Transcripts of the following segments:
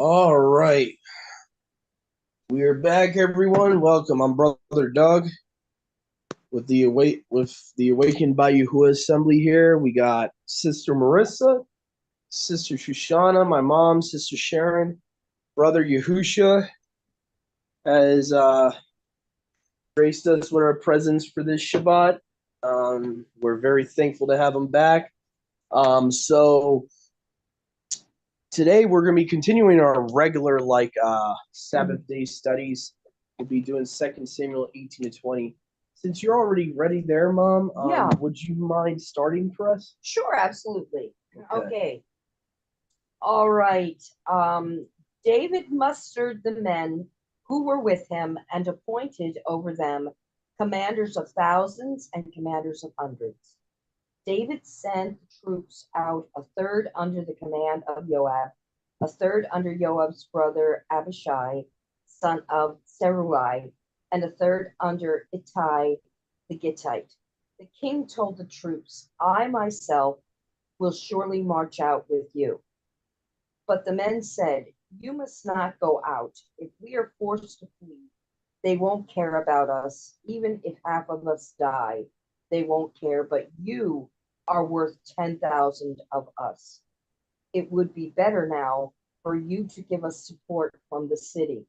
All right, we are back, everyone. Welcome. I'm Brother Doug with the Awakened by Yahuwah Assembly here. We got Sister Marissa, Sister Shoshana, my mom, Sister Sharon, Brother Yahusha has graced us with our presence for this Shabbat. We're very thankful to have him back. So today we're going to be continuing our regular Sabbath day studies. We'll be doing 2 Samuel 18 to 20. Since you're already ready there, Mom, Yeah. Would you mind starting for us? Sure, absolutely. Okay. All right. David mustered the men who were with him and appointed over them commanders of thousands and commanders of hundreds. David sent troops out, a third under the command of Joab, a third under Joab's brother Abishai, son of Zeruiah, and a third under Ittai the Gittite. The king told the troops, I myself will surely march out with you. But the men said, you must not go out. If we are forced to flee, they won't care about us. Even if half of us die, they won't care. But you are worth 10,000 of us. It would be better now for you to give us support from the city.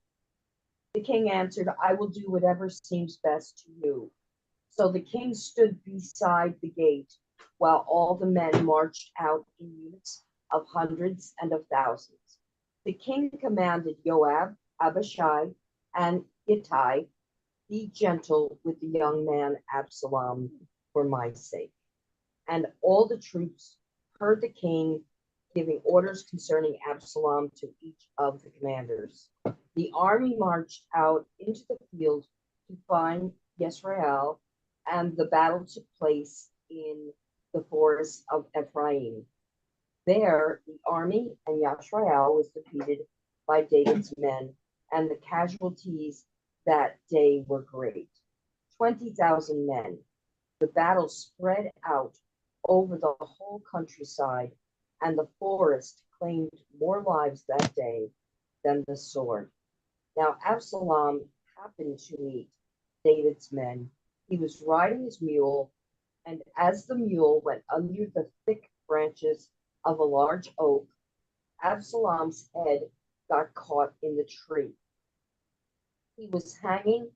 The king answered, I will do whatever seems best to you. So the king stood beside the gate while all the men marched out in units of hundreds and of thousands. The king commanded Joab, Abishai, and Ittai, be gentle with the young man Absalom for my sake. And all the troops heard the king giving orders concerning Absalom to each of the commanders. The army marched out into the field to find Yisrael, and the battle took place in the forest of Ephraim. There, the army and Yisrael was defeated by David's men, and the casualties that day were great. 20,000 men. The battle spread out over the whole countryside, and the forest claimed more lives that day than the sword. Now Absalom happened to meet David's men. He was riding his mule, and as the mule went under the thick branches of a large oak, Absalom's head got caught in the tree. He was hanging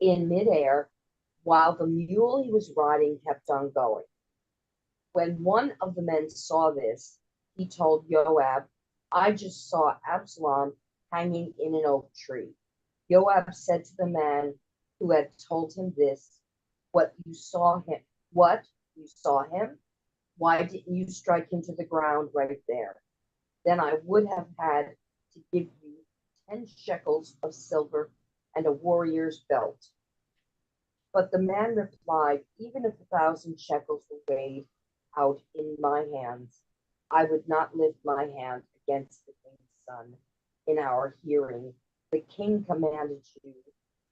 in midair while the mule he was riding kept on going. When one of the men saw this, he told Joab, I just saw Absalom hanging in an oak tree. Joab said to the man who had told him this, What you saw him? What? You saw him? Why didn't you strike him to the ground right there? Then I would have had to give you 10 shekels of silver and a warrior's belt. But the man replied, Even if 1,000 shekels were weighed out in my hands, I would not lift my hand against the king's son in our hearing. The king commanded you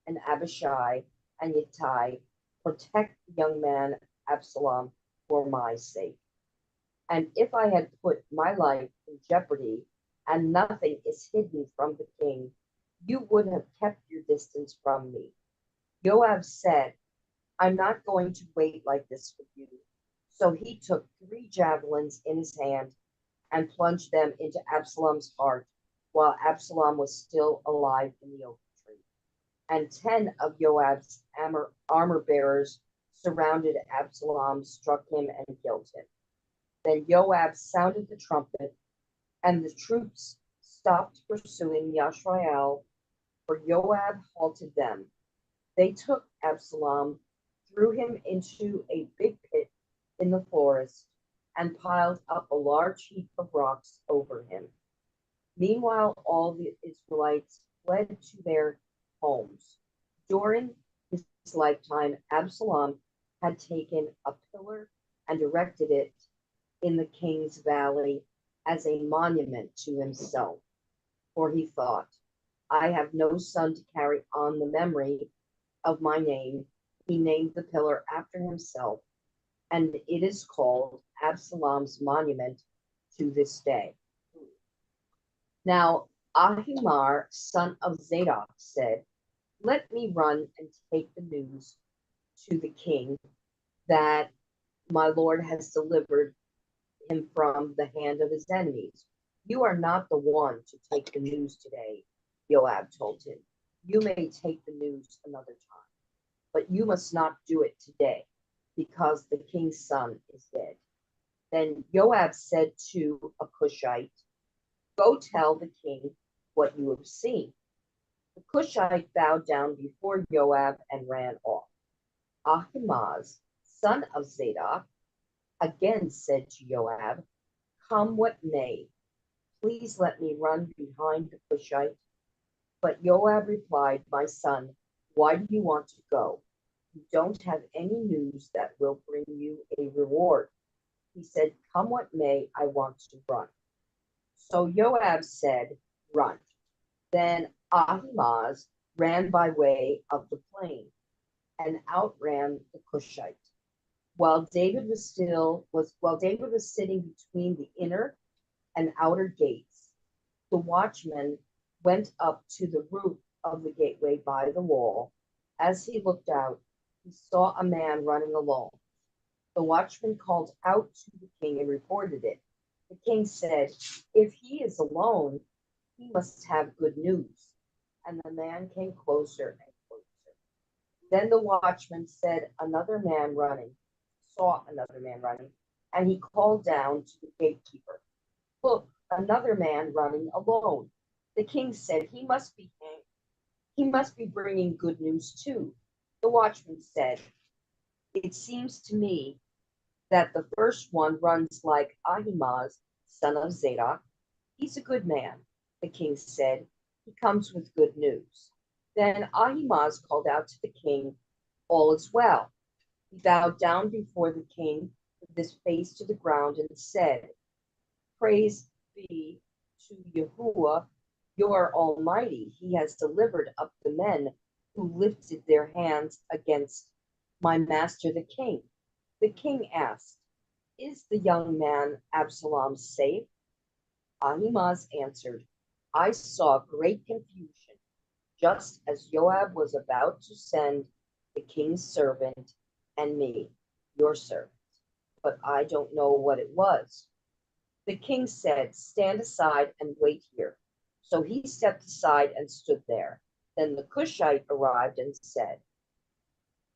and Abishai and Ittai, protect the young man Absalom for my sake. And if I had put my life in jeopardy, and nothing is hidden from the king, you would have kept your distance from me. Joab said, I'm not going to wait like this with you. So he took 3 javelins in his hand and plunged them into Absalom's heart while Absalom was still alive in the oak tree. And 10 of Joab's armor bearers surrounded Absalom, struck him, and killed him. Then Joab sounded the trumpet, and the troops stopped pursuing Yisrael, for Joab halted them. They took Absalom, threw him into a big pit in the forest, and piled up a large heap of rocks over him. Meanwhile, all the Israelites fled to their homes. During his lifetime, Absalom had taken a pillar and erected it in the king's valley as a monument to himself. For he thought, I have no son to carry on the memory of my name. He named the pillar after himself, and it is called Absalom's monument to this day. Now Ahimar, son of Zadok, said, let me run and take the news to the king that my Lord has delivered him from the hand of his enemies. You are not the one to take the news today, Joab told him. You may take the news another time, but you must not do it today, because the king's son is dead. Then Joab said to a Cushite, go tell the king what you have seen. The Cushite bowed down before Joab and ran off. Ahimaaz, son of Zadok, again said to Joab, come what may, please let me run behind the Cushite. But Joab replied, my son, why do you want to go? You don't have any news that will bring you a reward. He said, come what may, I want to run. So Joab said, run. Then Ahimaaz ran by way of the plain and outran the Cushite. While David was sitting between the inner and outer gates, the watchman went up to the roof of the gateway by the wall. As he looked out, he saw a man running alone. The watchman called out to the king and reported it. The king said, if he is alone, he must have good news. And the man came closer and closer. Then the watchman saw another man running, and he called down to the gatekeeper, look, another man running alone. The king said, he must be bringing good news too. The watchman said, it seems to me that the first one runs like Ahimaaz, son of Zadok. He's a good man. The king said, he comes with good news. Then Ahimaaz called out to the king, all is well. He bowed down before the king with his face to the ground and said, praise be to Yahuwah, your Almighty. He has delivered up the men who lifted their hands against my master the king. The king asked, is the young man Absalom safe? Ahimaaz answered, I saw great confusion, just as Joab was about to send the king's servant and me, your servant, but I don't know what it was. The king said, stand aside and wait here. So he stepped aside and stood there. Then the Cushite arrived and said,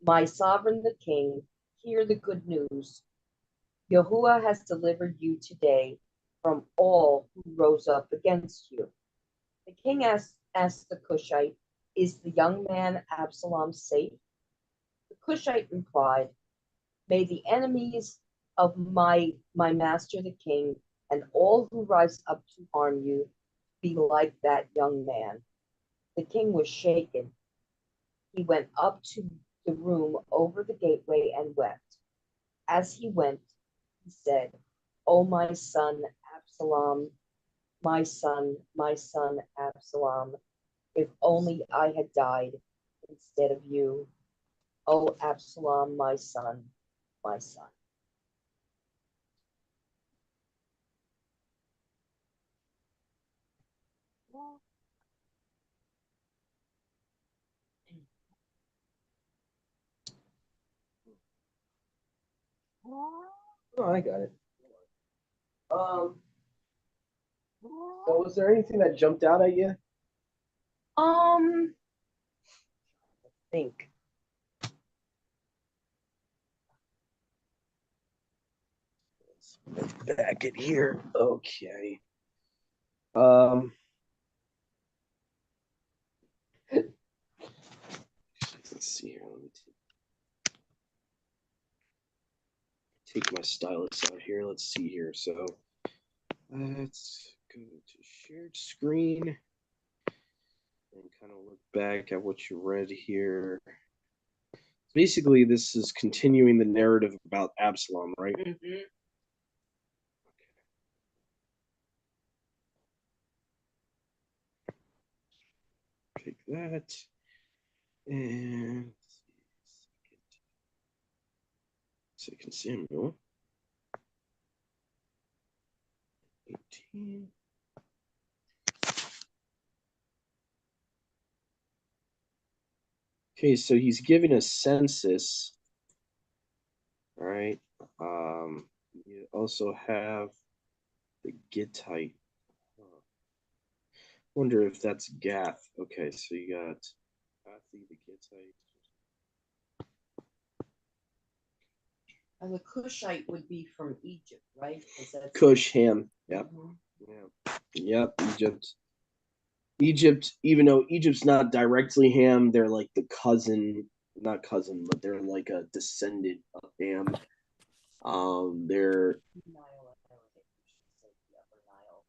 my sovereign the king, hear the good news. Yahuwah has delivered you today from all who rose up against you. The king asked the Cushite, is the young man Absalom safe? The Cushite replied, may the enemies of my master the king and all who rise up to harm you be like that young man. The king was shaken. He went up to the room over the gateway and wept. As he went, he said, oh, my son Absalom, my son Absalom, if only I had died instead of you. Oh, Absalom, my son, my son. Oh, I got it. Um, so was there anything that jumped out at you? Think. Let's back it here. Okay. Um, let's see here. Let me take my stylus out here. Let's see here. So let's go to shared screen and kind of look back at what you read here. Basically, this is continuing the narrative about Absalom, right? Mm-hmm. Take that. And Second Samuel 18. Okay, so he's giving a census, all right? You also have the Gittite. Wonder if that's Gath. Okay, so you got Gathi, the Gittite. And the Cushite would be from Egypt, right? Cush, Ham. Yep. Mhm. Yeah. Yep. Egypt. Egypt, even though Egypt's not directly Ham, they're like the cousin, not cousin, but they're like a descendant of Ham. They're Nile, I think we should say the Upper Nile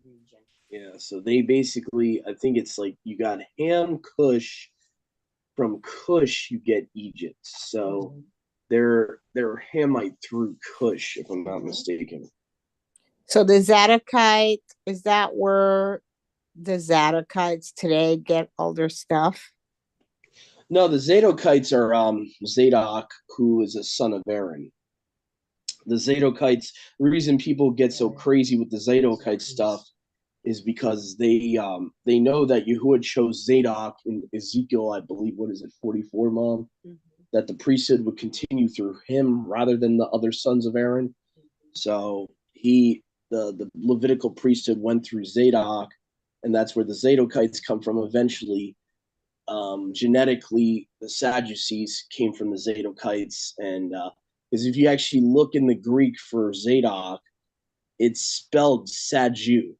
region. yeah, so they basically, I think it's like you got Ham, Cush. From Cush, you get Egypt. So they're Hamite through Cush, if I'm not mistaken. So the Zadokite, is that where the Zadokites today get all their stuff? No, the Zadokites are Zadok, who is a son of Aaron. The Zadokites, the reason people get so crazy with the Zadokite stuff is because they know that Yahuwah chose Zadok in Ezekiel, I believe, what is it, 44, Mom? Mhm. That the priesthood would continue through him rather than the other sons of Aaron. So the Levitical priesthood went through Zadok, and that's where the Zadokites come from eventually. Genetically, the Sadducees came from the Zadokites, and because if you actually look in the Greek for Zadok, it's spelled Sadju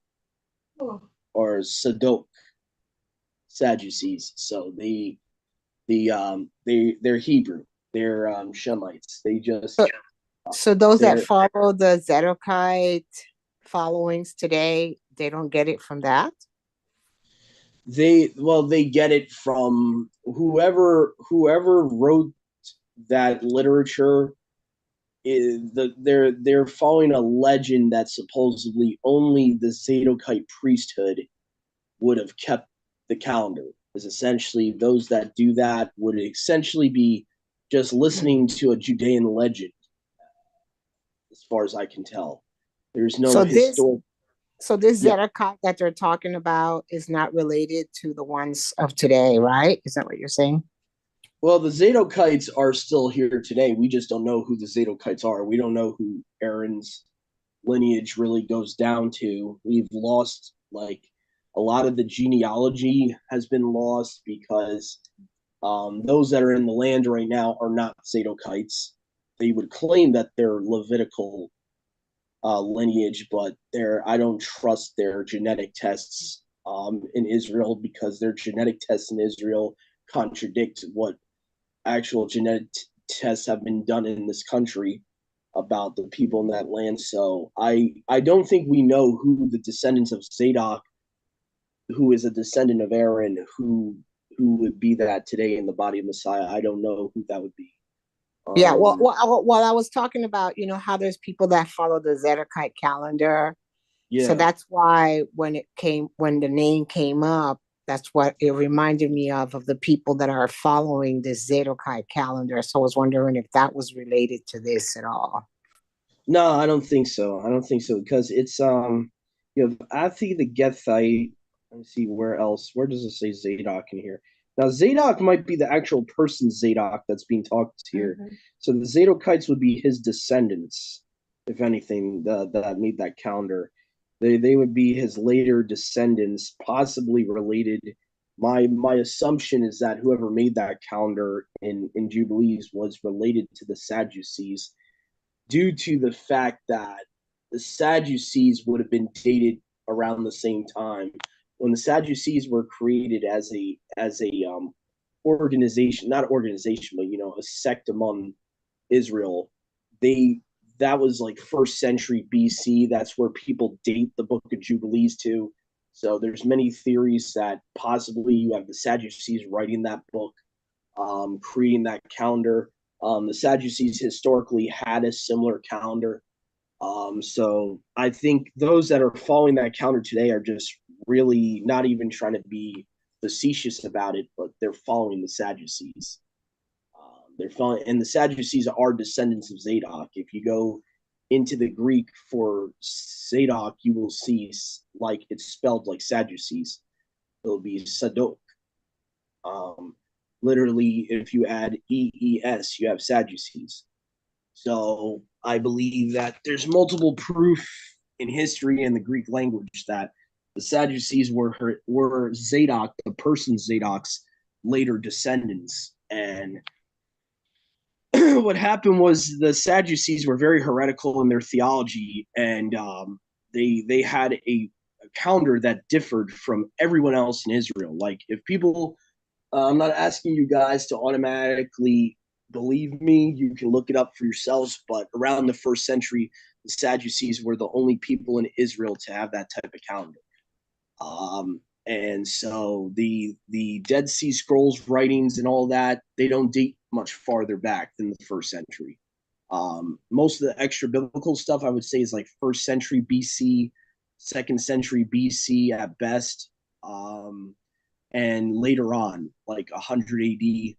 Oh. or Sadok, Sadducees. So they're Hebrew, they're Shemites. They just So those that they're follow the Zadokite followings today, they don't get it from that? they get it from whoever wrote that literature. They're following a legend that supposedly only the Zadokite priesthood would have kept the calendar. Is essentially those that do that would essentially be just listening to a Judean legend, as far as I can tell. There's no So this historic. so this Yeah. Zadokite that they're talking about is not related to the ones of today, right? Is that what you're saying? Well, the Zadokites are still here today. We just don't know who the Zadokites are. We don't know who Aaron's lineage really goes down to. We've lost like a lot of the genealogy has been lost because those that are in the land right now are not Zadokites. They would claim that they're Levitical lineage, but I don't trust their genetic tests in Israel because their genetic tests in Israel contradict what actual genetic tests have been done in this country about the people in that land. So I don't think we know who the descendants of Zadok, who is a descendant of Aaron, who would be that today in the body of Messiah. I don't know who that would be. Yeah, Um, well, I was talking about, how there's people that follow the Zadokite calendar. So yeah. that's why when the name came up, that's what it reminded me of the people that are following this Zadokite calendar. So I was wondering if that was related to this at all. No, I don't think so. I don't think so because it's you have Athi the Gethite. Let me see where else. Where does it say Zadok in here? Now Zadok might be the actual person Zadok that's being talked here. Mhm. So the Zadokites would be his descendants, if anything, that made that calendar. They would be his later descendants, possibly related. My assumption is that whoever made that calendar in Jubilees was related to the Sadducees due to the fact that the Sadducees would have been dated around the same time when the Sadducees were created as a organization, not organization, but a sect among Israel. They That was like first century BC. That's where people date the Book of Jubilees to. So there's many theories that possibly you have the Sadducees writing that book, creating that calendar. The Sadducees historically had a similar calendar. So I think those that are following that calendar today are just really not even trying to be facetious about it, but they're following the Sadducees. They're following, and the Sadducees are descendants of Zadok. If you go into the Greek for Zadok, you will see it's spelled like Sadducees. It'll be Sadok. Um, literally, if you add EES, you have Sadducees. So I believe that there's multiple proof in history and the Greek language that the Sadducees were Zadok, the person Zadok's later descendants. And what happened was the Sadducees were very heretical in their theology, and they had a calendar that differed from everyone else in Israel. Like if people, I'm not asking you guys to automatically believe me. You can look it up for yourselves. But around the first century, the Sadducees were the only people in Israel to have that type of calendar. And so the Dead Sea Scrolls writings and all that, they don't date much farther back than the first century. Most of the extra biblical stuff I would say is like first century BC, second century BC at best, and later on, like 100 AD,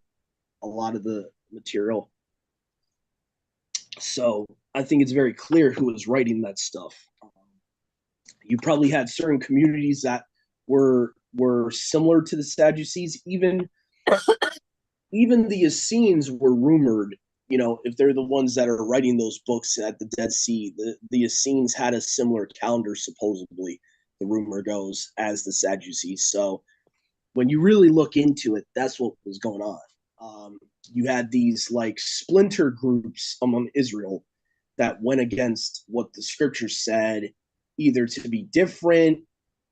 a lot of the material. So I think it's very clear who was writing that stuff. You probably had certain communities that were similar to the Sadducees. Even the Essenes were rumored. You know, if they're the ones that are writing those books at the Dead Sea, the Essenes had a similar calendar, supposedly. The rumor goes, as the Sadducees. So when you really look into it, that's what was going on. You had these like splinter groups among Israel that went against what the scriptures said, either to be different,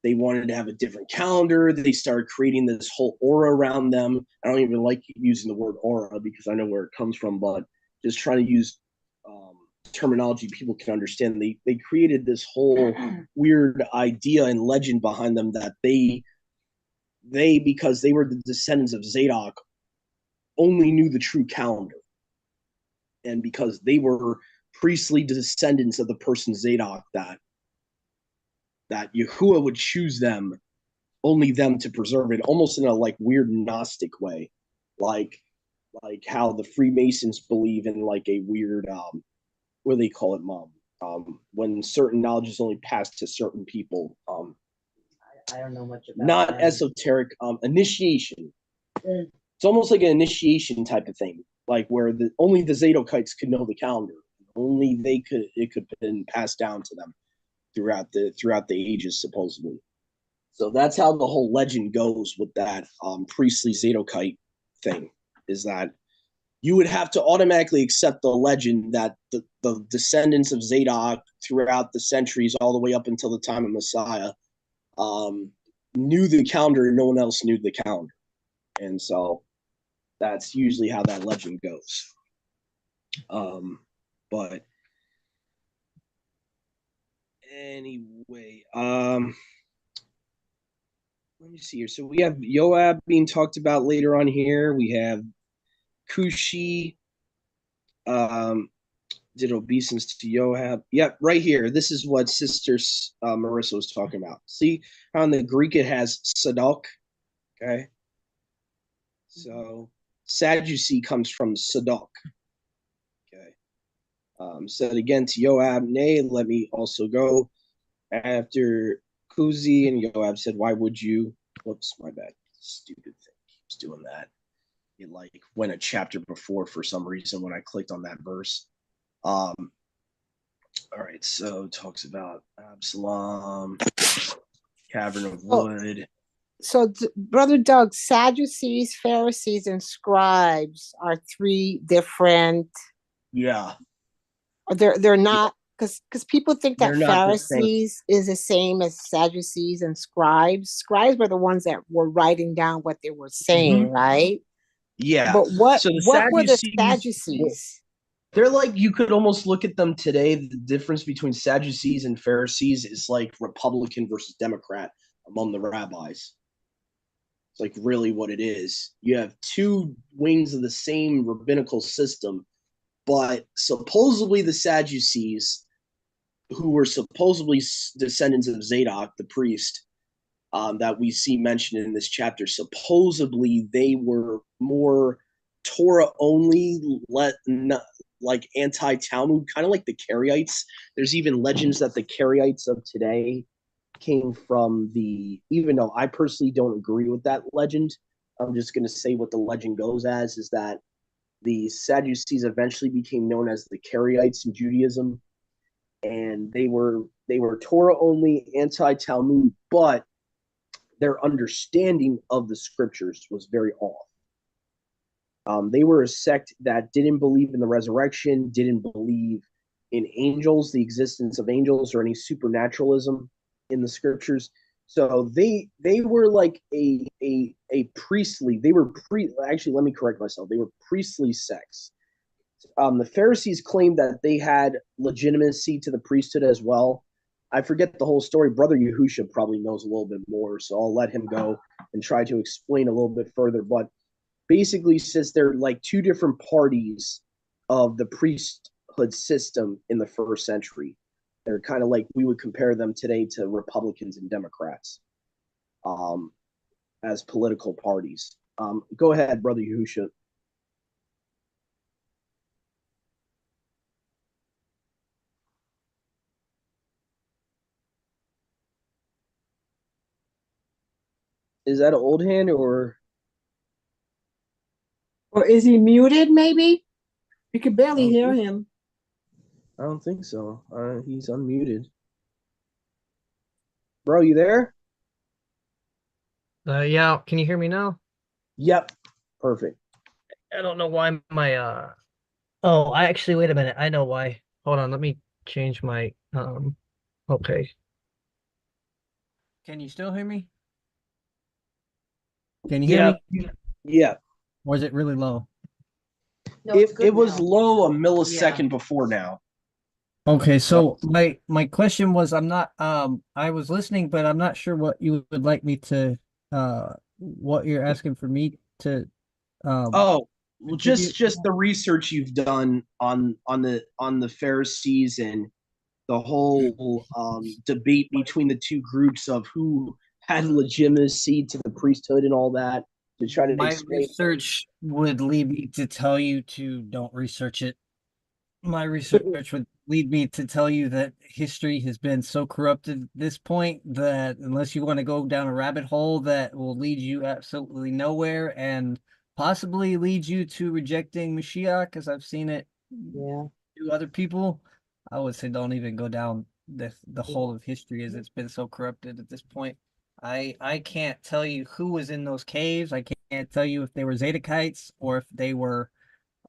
they wanted to have a different calendar. They started creating this whole aura around them. I don't even like using the word aura because I know where it comes from, but just trying to use terminology people can understand. They created this whole weird idea and legend behind them that they because they were the descendants of Zadok only knew the true calendar, and because they were priestly descendants of the person Zadok, that Yahuwah would choose them, only them to preserve it, almost in a like weird Gnostic way, like how the Freemasons believe in like a weird what do they call it, mom? When certain knowledge is only passed to certain people. I don't know much about Not that. esoteric, initiation. It's almost like an initiation type of thing, like where only the Zadokites could know the calendar. Only it could have been passed down to them throughout the ages, supposedly. So that's how the whole legend goes with that priestly Zadokite thing, is that you would have to automatically accept the legend that the descendants of Zadok throughout the centuries, all the way up until the time of Messiah, knew the calendar and no one else knew the calendar. And so that's usually how that legend goes. But anyway, let me see here. So we have Joab being talked about later on here. We have Cushi did obeisance to Joab. Yep, right here. This is what Sister Marissa was talking about. See how in the Greek it has Sadok? Okay. So Sadducee comes from Sadok. Okay. Said again to Joab, nay, let me also go after Kuzi. And Joab said, why would you? Whoops, my bad. Stupid thing. Keeps doing that. It like went a chapter before for some reason when I clicked on that verse. All right, so talks about Absalom, Cavern of Wood. So, Brother Doug, Sadducees, Pharisees, and scribes are three different. Yeah, They're not, because people think that They're not the same. Pharisees is the same as Sadducees and scribes. Scribes were the ones that were writing down what they were saying, right? Yeah. But what So the were the Sadducees, Sadducees? they're like, you could almost look at them today. The difference between Sadducees and Pharisees is like Republican versus Democrat among the rabbis. It's like really what it is. You have two wings of the same rabbinical system, but supposedly the Sadducees, who were supposedly descendants of Zadok, the priest, that we see mentioned in this chapter, supposedly they were more Torah only, like anti-Talmud, kind of like the Karaites. There's even legends that the Karaites of today came from even though I personally don't agree with that legend, I'm just going to say what the legend goes as is that the Sadducees eventually became known as the Karaites in Judaism, and they were Torah only, anti Talmud, but their understanding of the scriptures was very off. They were a sect that didn't believe in the resurrection, didn't believe in angels, the existence of angels, or any supernaturalism in the scriptures. So they were like a priestly. They were Actually, let me correct myself. They were priestly sects. The Pharisees claimed that they had legitimacy to the priesthood as well. I forget the whole story. Brother Yahusha probably knows a little bit more, so I'll let him go and try to explain a little bit further. But basically, since they're like two different parties of the priesthood system in the first century, they're kind of like we would compare them today to Republicans and Democrats um, as political parties. Go ahead, Brother Yahusha. Is that an old hand or? Or is he muted, maybe? We could I barely don't hear think, him. I don't think so. He's unmuted. Bro, you there? Yeah, can you hear me now? Yep. Perfect. I don't know why my oh, I actually wait a minute. I know why. Hold on, let me change my okay. Can you still hear me? Can you hear Yep. me? Yep. Or is it really low? No, it's good It was now. low a millisecond before now. Okay, So so my question was I'm not I was listening, but I'm not sure what you would like me to what you're asking for me to um oh, well, contribute. just the research you've done on the Pharisees and the whole debate between the two groups of who had legitimacy to the priesthood and all that to try to My explain. research would lead me to tell you to don't research it. My research would lead me to tell you that history has been so corrupted at this point that unless you want to go down a rabbit hole that will lead you absolutely nowhere and possibly lead you to rejecting Mashiach, because I've seen it Yeah. do other people, I would say don't even go down the whole of history as it's been so corrupted at this point. I can't tell you who was in those caves. I can't tell you if they were Zadokites or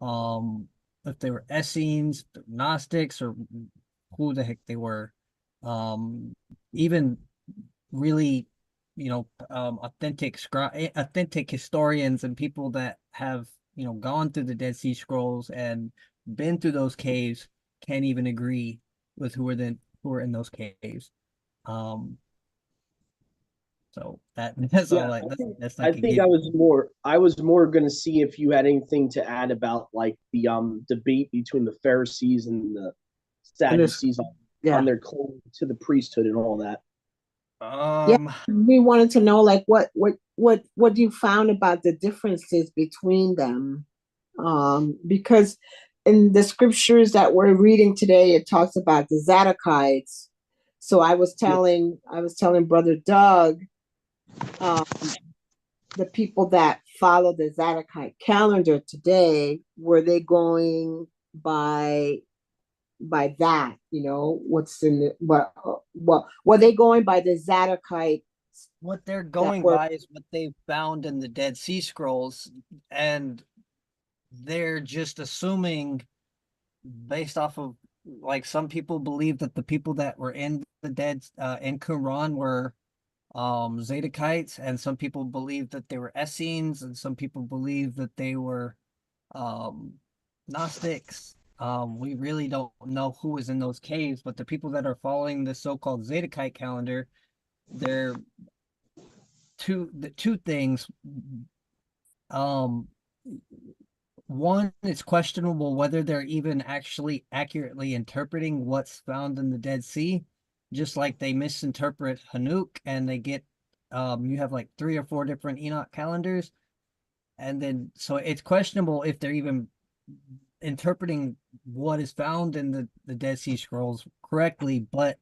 um if they were Essenes, Gnostics, or who the heck they were. Um Even really, authentic historians and people that have, gone through the Dead Sea Scrolls and been through those caves can't even agree with who are in those caves. Um so that's Yeah, all that's the best I I could think give you. I was more going to see if you had anything to add about like the debate between the Pharisees and the And this, Sadducees on yeah. their claim to the priesthood and all that. Yeah. Um We wanted to know like what you found about the differences between them. Because in the scriptures that we're reading today, it talks about the Zadokites. So Yeah. I was telling Brother Doug, um, the people that follow the Zadokite calendar today, were they going by that? You know, what's in the what were they going by the Zadokite what they're that going were by is what they found in the Dead Sea Scrolls, and they're just assuming based off of like some people believe that the people that were in the dead in Qumran were Zadokites, and some people believe that they were Essenes, and some people believe that they were um Gnostics. We really don't know who was in those caves, but the people that are following the so-called Zadokite calendar, they're the two things. Um, One, it's questionable whether they're even actually accurately interpreting what's found in the Dead Sea, just like they misinterpret Hanuk and they get you have like 3 or 4 different Enoch calendars, and then so it's questionable if they're even interpreting what is found in the Dead Sea Scrolls correctly, but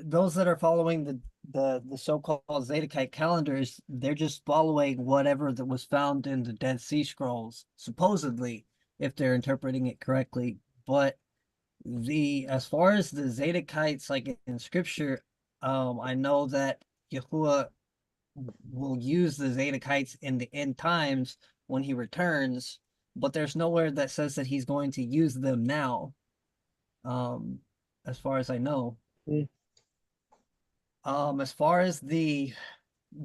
those that are following the so-called Zadokite calendars, they're just following whatever that was found in the Dead Sea Scrolls, supposedly, if they're interpreting it correctly. But as far as the Zadokites, like in scripture, I know that Yahuwah will use the Zadokites in the end times when he returns, but there's nowhere that says that he's going to use them now. Um, as far as I know. Mm. As far as the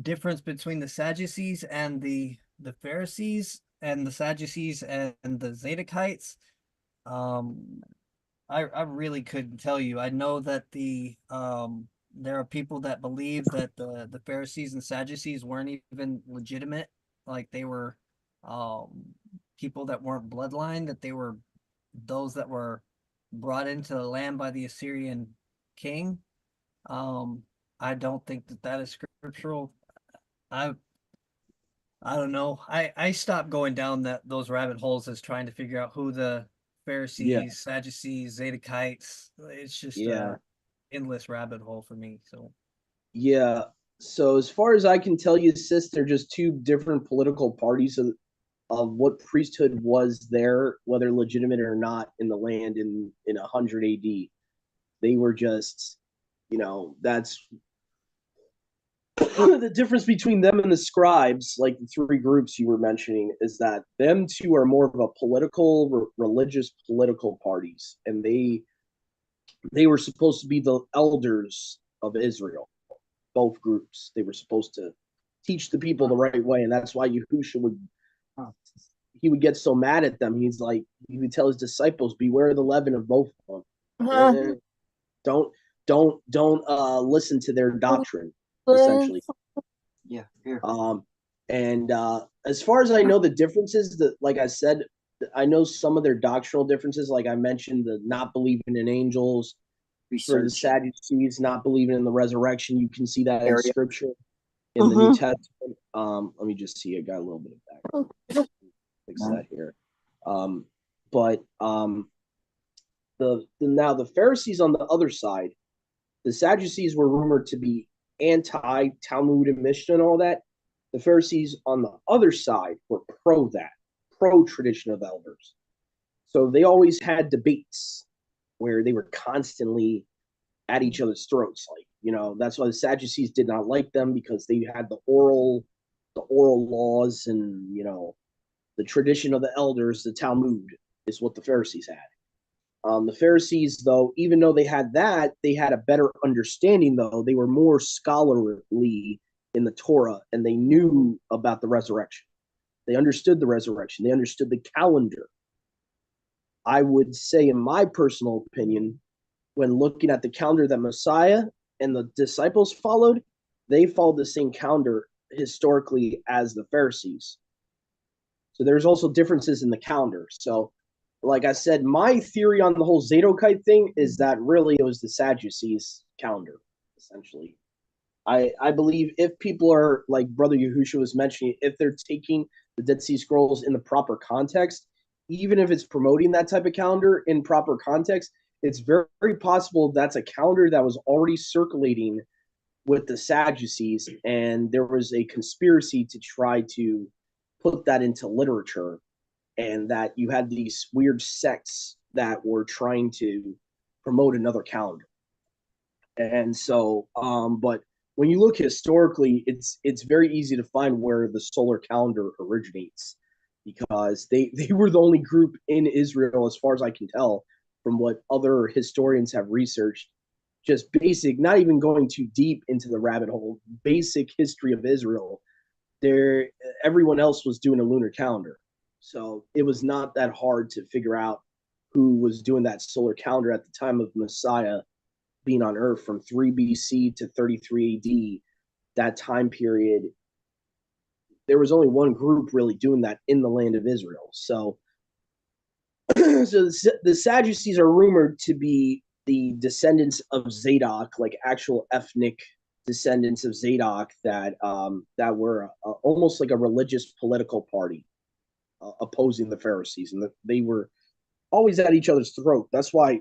difference between the Sadducees and the Pharisees and the Sadducees and the Zadokites, um, I really couldn't tell you. I know that there are people that believe that the Pharisees and Sadducees weren't even legitimate, like they were um people that weren't bloodline, that they were those that were brought into the land by the Assyrian king. Um, I don't think that that is scriptural. I I don't know. I stopped going down those rabbit holes as trying to figure out who the Yeah, Pharisees, Sadducees, Zadokites. It's just yeah, a endless rabbit hole for me. So yeah. So as far as I can tell you, sis, they're just two different political parties of what priesthood was there, whether legitimate or not, in the land in 100 AD. They were just, that's the difference between them and the scribes, like the three groups you were mentioning, is that them two are more of a political, religious, political parties, and they were supposed to be the elders of Israel. Both groups, they were supposed to teach the people the right way, and that's why Yahusha would get so mad at them. He would tell his disciples, "Beware the leaven of both of them. Eh, don't don't listen to their doctrine." Essentially, Yeah, here. And as far as I know, the differences that, like I said, I know some of their doctrinal differences. Like I mentioned, the not believing in angels, for the Research Sadducees, not believing in the resurrection. You can see that in area. Scripture in the New Testament. Let me just see. I got a little bit of back. Fix that here. But now the Pharisees on the other side, the Sadducees were rumored to be anti Talmud and Mishnah and all that. The Pharisees on the other side were pro that, pro tradition of elders. So they always had debates where they were constantly at each other's throats. Like, that's why the Sadducees did not like them, because they had the oral laws, and the tradition of the elders, the Talmud, is what the Pharisees had. The Pharisees, though, even though they had that, they had a better understanding, though. They were more scholarly in the Torah, and they knew about the resurrection. They understood the resurrection. They understood the calendar. I would say, in my personal opinion, when looking at the calendar that Messiah and the disciples followed, they followed the same calendar historically as the Pharisees. So there's also differences in the calendar. So, like I said, my theory on the whole Zadokite thing is that really it was the Sadducees calendar, essentially. I believe if people are, like Brother Yahusha was mentioning, if they're taking the Dead Sea Scrolls in the proper context, even if it's promoting that type of calendar in proper context, it's very, very possible that's a calendar that was already circulating with the Sadducees, and there was a conspiracy to try to put that into literature, and that you had these weird sects that were trying to promote another calendar. And so, but when you look historically, it's very easy to find where the solar calendar originates, because they were the only group in Israel, as far as I can tell, from what other historians have researched, just basic, not even going too deep into the rabbit hole, basic history of Israel. There, everyone else was doing a lunar calendar, so it was not that hard to figure out who was doing that solar calendar at the time of Messiah being on Earth, from 3 BC to 33 AD. That time period, there was only one group really doing that in the land of Israel. So, so the Sadducees are rumored to be the descendants of Zadok, like actual ethnic descendants of Zadok, that were almost like a religious political party opposing the Pharisees, and they were always at each other's throat. That's why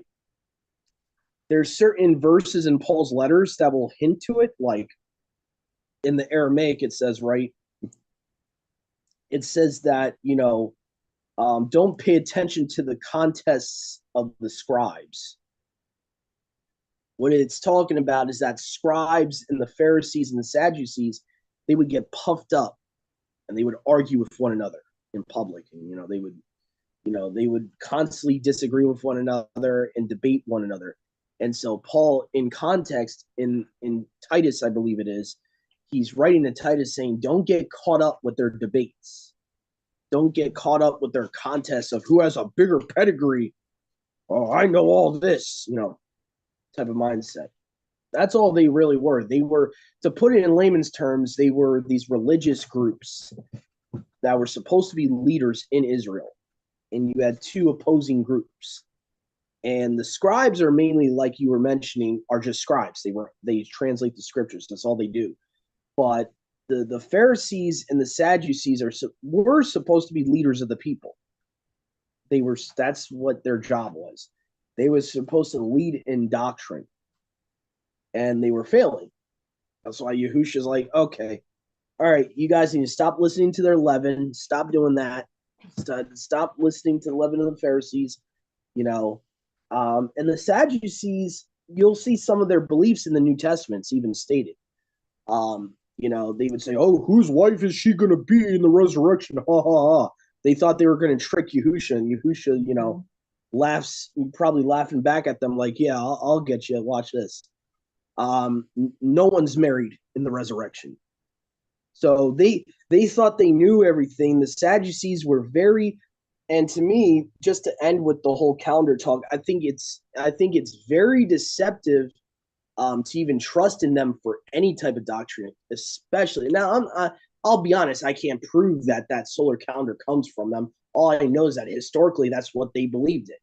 there's certain verses in Paul's letters that will hint to it, like in the Aramaic, it says, right? It says that, don't pay attention to the contests of the scribes. What it's talking about is that scribes and the Pharisees and the Sadducees, they would get puffed up and they would argue with one another in public. And, they would constantly disagree with one another and debate one another. And so Paul, in context, in Titus, I believe it is, he's writing to Titus saying, don't get caught up with their debates. Don't get caught up with their contests of who has a bigger pedigree. Oh, I know all this, type of mindset. That's all they really were. They were, to put it in layman's terms, they were these religious groups that were supposed to be leaders in Israel. And you had two opposing groups. And the scribes are mainly, like you were mentioning, are just scribes. They translate the scriptures. That's all they do. But the Pharisees and the Sadducees were supposed to be leaders of the people. That's what their job was. They were supposed to lead in doctrine, and they were failing. That's why Yahushua's like, okay, all right, you guys need to stop listening to their leaven. Stop doing that. Stop listening to the leaven of the Pharisees. And the Sadducees, you'll see some of their beliefs in the New Testament's even stated. They would say, oh, whose wife is she going to be in the resurrection? Ha, ha, ha. They thought they were going to trick Yahusha, and Yahusha, laughs, probably laughing back at them like, yeah, I'll get you. Watch this. No one's married in the resurrection. So they thought they knew everything. The Sadducees were very, and to me, just to end with the whole calendar talk, I think it's very deceptive to even trust in them for any type of doctrine, especially now. I'll be honest, I can't prove that solar calendar comes from them. All I know is that historically that's what they believed in.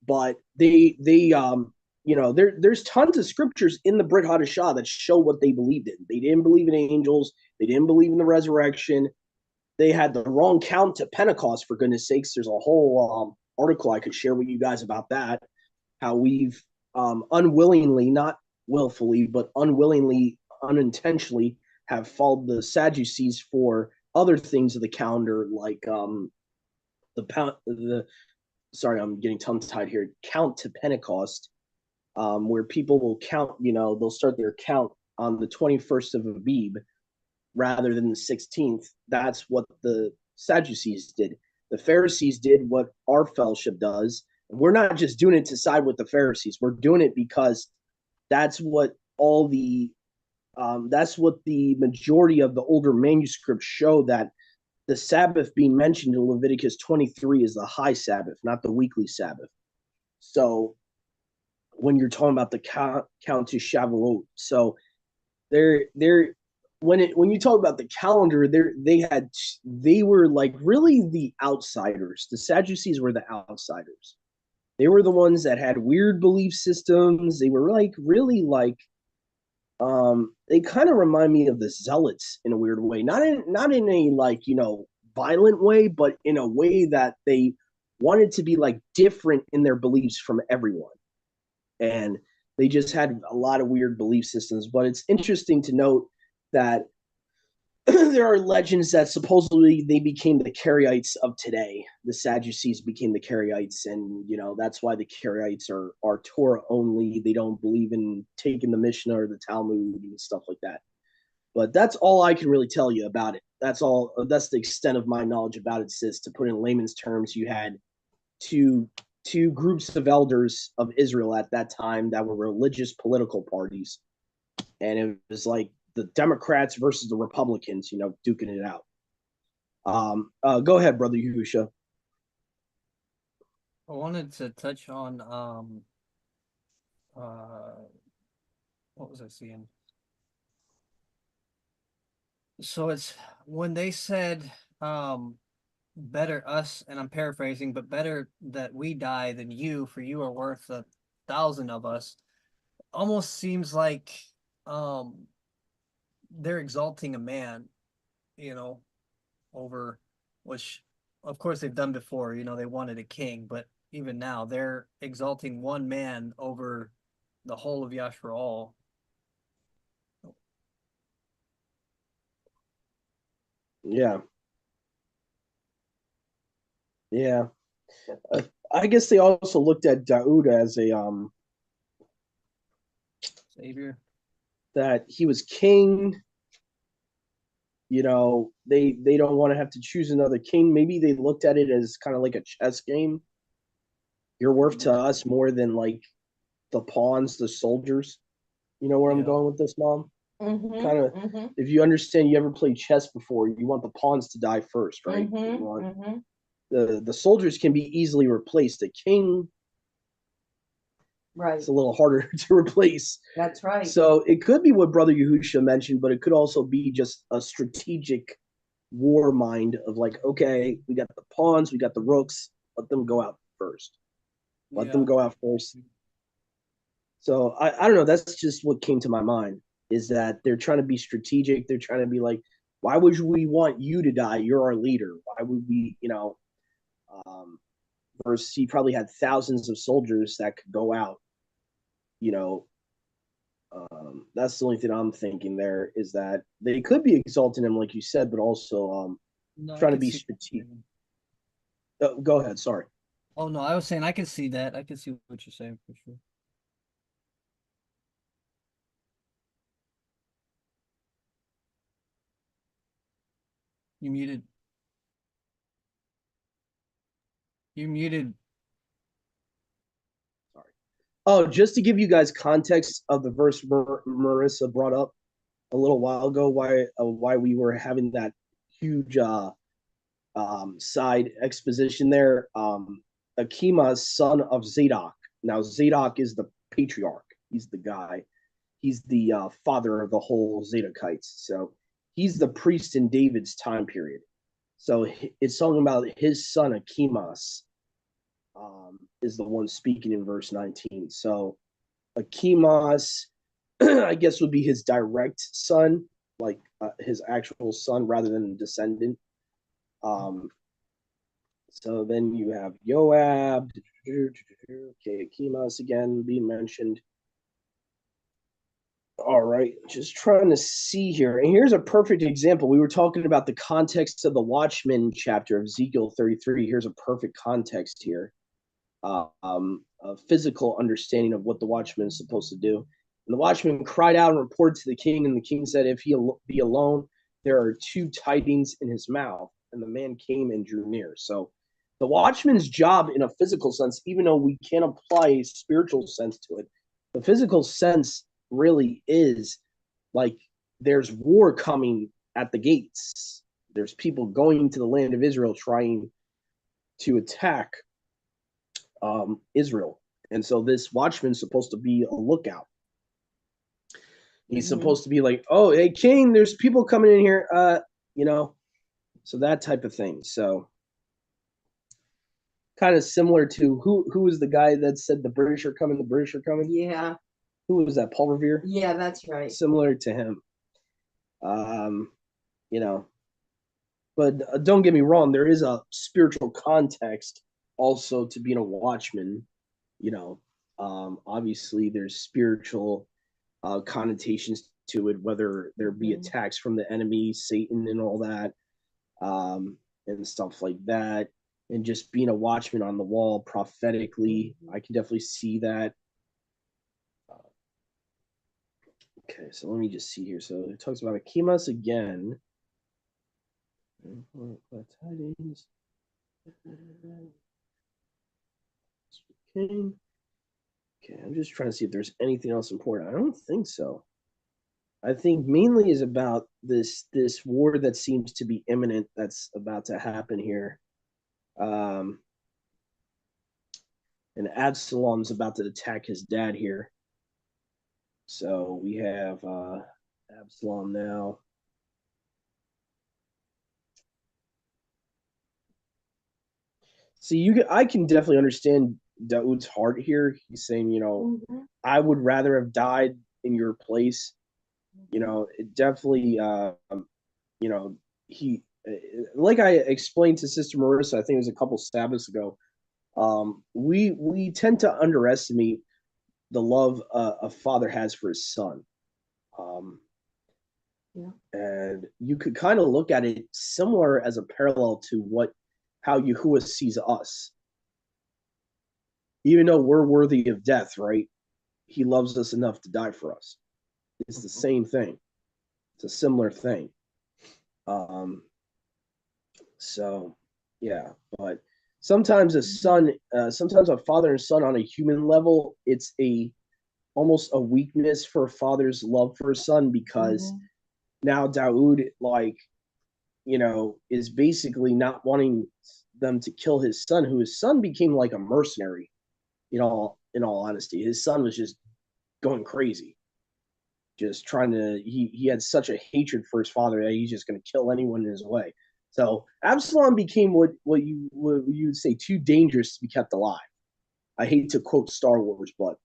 But there's tons of scriptures in the Brit Hadashah that show what they believed in. They didn't believe in angels. They didn't believe in the resurrection. They had the wrong count to Pentecost, for goodness sakes. There's a whole article I could share with you guys about that, how we've unwillingly, not willfully, but unwillingly, unintentionally have followed the Sadducees for other things of the calendar, like sorry, I'm getting tongue tied here, count to Pentecost, where people will count, they'll start their count on the 21st of Abib rather than the 16th. That's what the Sadducees did. The Pharisees did what our fellowship does. We're not just doing it to side with the Pharisees. We're doing it because that's what that's what the majority of the older manuscripts show, that the Sabbath being mentioned in Leviticus 23 is the high Sabbath, not the weekly Sabbath. So when you're talking about the count to Shavuot, so when you talk about the calendar, they were like really the outsiders. The Sadducees were the outsiders. They were the ones that had weird belief systems. They were like really like they kind of remind me of the Zealots in a weird way. Not in a like, violent way, but in a way that they wanted to be like different in their beliefs from everyone. And they just had a lot of weird belief systems. But it's interesting to note that there are legends that supposedly they became the Karaites of today. The Sadducees became the Karaites, and that's why the Karaites are Torah only. They don't believe in taking the Mishnah or the Talmud and stuff like that. But that's all I can really tell you about it. That's all. That's the extent of my knowledge about it, sis. To put it in layman's terms, you had two groups of elders of Israel at that time that were religious political parties, and it was like the Democrats versus the Republicans, duking it out. Go ahead, brother Yahusha. I wanted to touch on what was I seeing? So it's when they said better us, and I'm paraphrasing, but better that we die than you, for you are worth 1,000 of us. Almost seems like they're exalting a man, over, which of course they've done before. They wanted a king, but even now. They're exalting one man over the whole of Yashar. Yeah. Yeah. I guess they also looked at Daoud as a Savior. that he was king. They don't want to have to choose another king. Maybe they looked at it as kind of like a chess game. You're worth to us more than like the pawns, the soldiers. You know where I'm Yeah. going with this, Mom? Mm-hmm, Kind of. mm-hmm, If you understand, you ever played chess before, you want the pawns to die first, right? You mm-hmm, want mm-hmm. the soldiers can be easily replaced. The king Right. is a little harder to replace. That's right. So it could be what Brother Yahusha mentioned, but it could also be just a strategic war mind of like, okay, we got the pawns, we got the rooks, let them go out first. Let them Yeah. go out first. So I don't know. That's just what came to my mind is that they're trying to be strategic. They're trying to be like, why would we want you to die? You're our leader. Why would we, um, versus he probably had thousands of soldiers that could go out, you know. That's the only thing I'm thinking there is that they could be exalting him, like you said, but also No, I trying to could be see. strategic. Go ahead. Sorry. Oh no, I was saying I could see that. I could see what you're saying for sure. You muted. You muted. Sorry. Oh, just to give you guys context of the verse Marissa brought up a little while ago, why we were having that huge side exposition there. Akima's son of Zadok. Now Zadok is the patriarch. He's the guy. He's the father of the whole Zadokites. So he's the priest in David's time period. So it's talking about his son Akimas is the one speaking in verse 19. So Akimas, I guess, would be his direct son, like his actual son rather than a descendant. Um, so then you have Joab. Okay, Akimas again being mentioned. All right, just trying to see here. And here's a perfect example. We were talking about the context of the Watchmen chapter of Ezekiel 33. Here's a perfect context here. A physical understanding of what the watchman is supposed to do. And the watchman cried out and reported to the king, and the king said, if he be alone, there are two tidings in his mouth. And the man came and drew near. So the watchman's job in a physical sense, even though we can't apply a spiritual sense to it, the physical sense really is like there's war coming at the gates. There's people going to the land of Israel trying to attack Israel. And so this watchman's supposed to be a lookout. He's supposed to be like, oh, hey, king, there's people coming in here, so that type of thing. So kind of similar to who was the guy that said the British are coming, the British are coming? Yeah. Who was that? Paul Revere? Yeah, that's right. Similar to him. Um, you know, but don't get me wrong, there is a spiritual context also to being a watchman. Obviously there's spiritual connotations to it, whether there be attacks from the enemy, Satan, and all that, and stuff like that. And just being a watchman on the wall prophetically, I can definitely see that. Okay, so let me just see here. So it talks about Akimas again. Tidings. Okay, I'm just trying to see if there's anything else important. I don't think so. I think mainly is about this war that seems to be imminent that's about to happen here. Um, and Absalom's about to attack his dad here. So we have Absalom now. See, I can definitely understand Daoud's heart here. He's saying, I would rather have died in your place. It definitely, he, like I explained to Sister Marissa, I think it was a couple Sabbaths ago. We tend to underestimate the love a father has for his son. Um, Yeah. and you could kind of look at it similar as a parallel to how Yahuwah sees us. Even though we're worthy of death, right? He loves us enough to die for us. It's the same thing. It's a similar thing. Um, so yeah, but sometimes sometimes a father and son on a human level, it's a almost a weakness for a father's love for a son because now Daoud, like, is basically not wanting them to kill his son, who his son became like a mercenary, in all honesty. His son was just going crazy, just trying to he had such a hatred for his father that he's just going to kill anyone in his way. So Absalom became what you would say too dangerous to be kept alive. I hate to quote Star Wars, but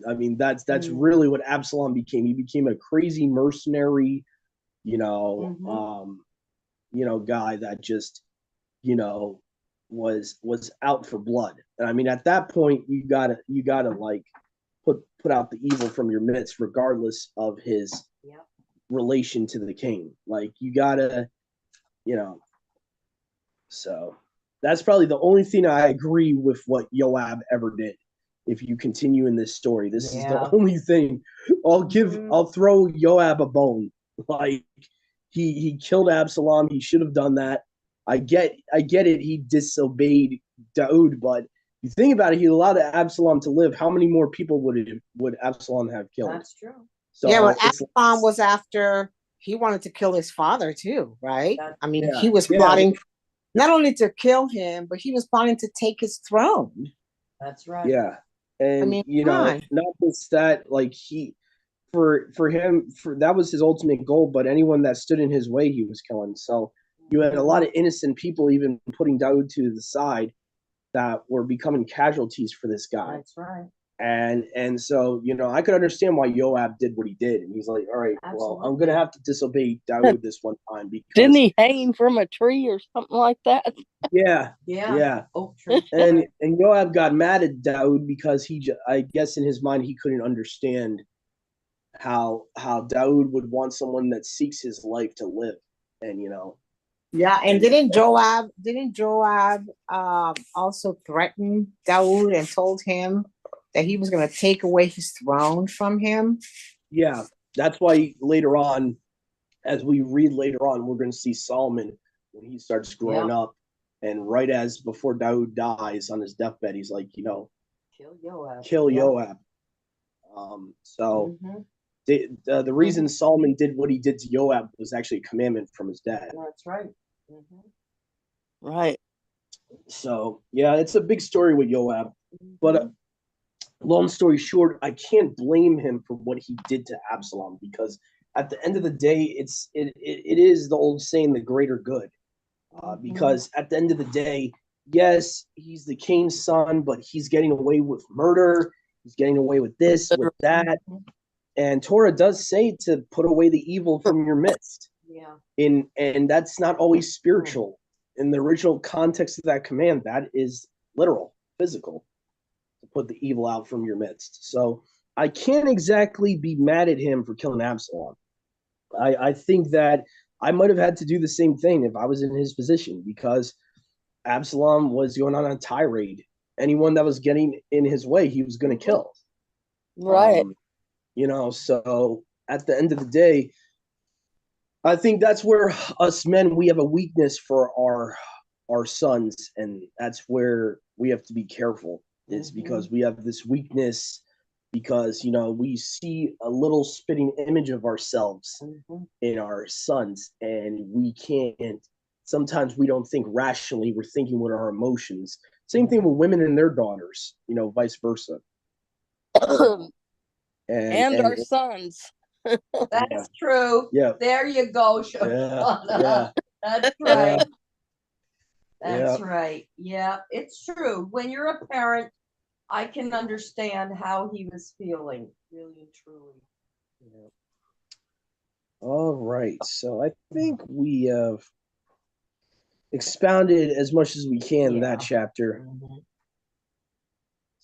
I mean that's really what Absalom became. He became a crazy mercenary, guy that just you know was out for blood. And I mean, at that point, you gotta like put out the evil from your midst, regardless of his relation to the king. Like you gotta, you know. So that's probably the only thing I agree with what Joab ever did. If you continue in this story, this is the only thing I'll throw Joab a bone. Like he killed Absalom. He should have done that. I get it. He disobeyed Daud, but you think about it, he allowed Absalom to live. How many more people would Absalom have killed? That's true. So yeah, well, Absalom was after he wanted to kill his father too, right? I mean, he was plotting not only to kill him, but he was plotting to take his throne. That's right. Yeah, and I mean, not just that, like for him, that was his ultimate goal. But anyone that stood in his way, he was killing. So you had a lot of innocent people even putting Daud to the side that were becoming casualties for this guy. That's right. And so, I could understand why Joab did what he did. And he's like, all right, well, I'm going to have to disobey Daud this one time because... Didn't he hang from a tree or something like that? Yeah. Oak tree. And Joab got mad at Daud because I guess in his mind, he couldn't understand how Daud would want someone that seeks his life to live. And, Yeah, and didn't Joab also threaten Daud and told him that he was going to take away his throne from him? Yeah, that's why later on, as we read later on, we're going to see Solomon when he starts growing up, and right as before Daud dies on his deathbed, he's like, kill Joab. The reason Solomon did what he did to Joab was actually a commandment from his dad. That's right. Right. So yeah, it's a big story with Joab, but long story short, I can't blame him for what he did to Absalom, because at the end of the day, it is the old saying, the greater good. Because at the end of the day, yes, he's the king's son, but he's getting away with murder. He's getting away with this, with that. And Torah does say to put away the evil from your midst. Yeah. And that's not always spiritual. In the original context of that command, that is literal, physical, to put the evil out from your midst. So I can't exactly be mad at him for killing Absalom. I think that I might have had to do the same thing if I was in his position, because Absalom was going on a tirade. Anyone that was getting in his way, he was going to kill. Right. So at the end of the day, I think that's where us men, we have a weakness for our sons, and that's where we have to be careful, is because we have this weakness, because we see a little spitting image of ourselves in our sons, and sometimes we don't think rationally, we're thinking with our emotions. Same thing with women and their daughters, vice versa. and our sons. That's true. Yeah. There you go, Shoshana. That's right. That's right. Yeah, it's true. When you're a parent, I can understand how he was feeling, really and truly. Yeah. All right. So I think we have expounded as much as we can that chapter.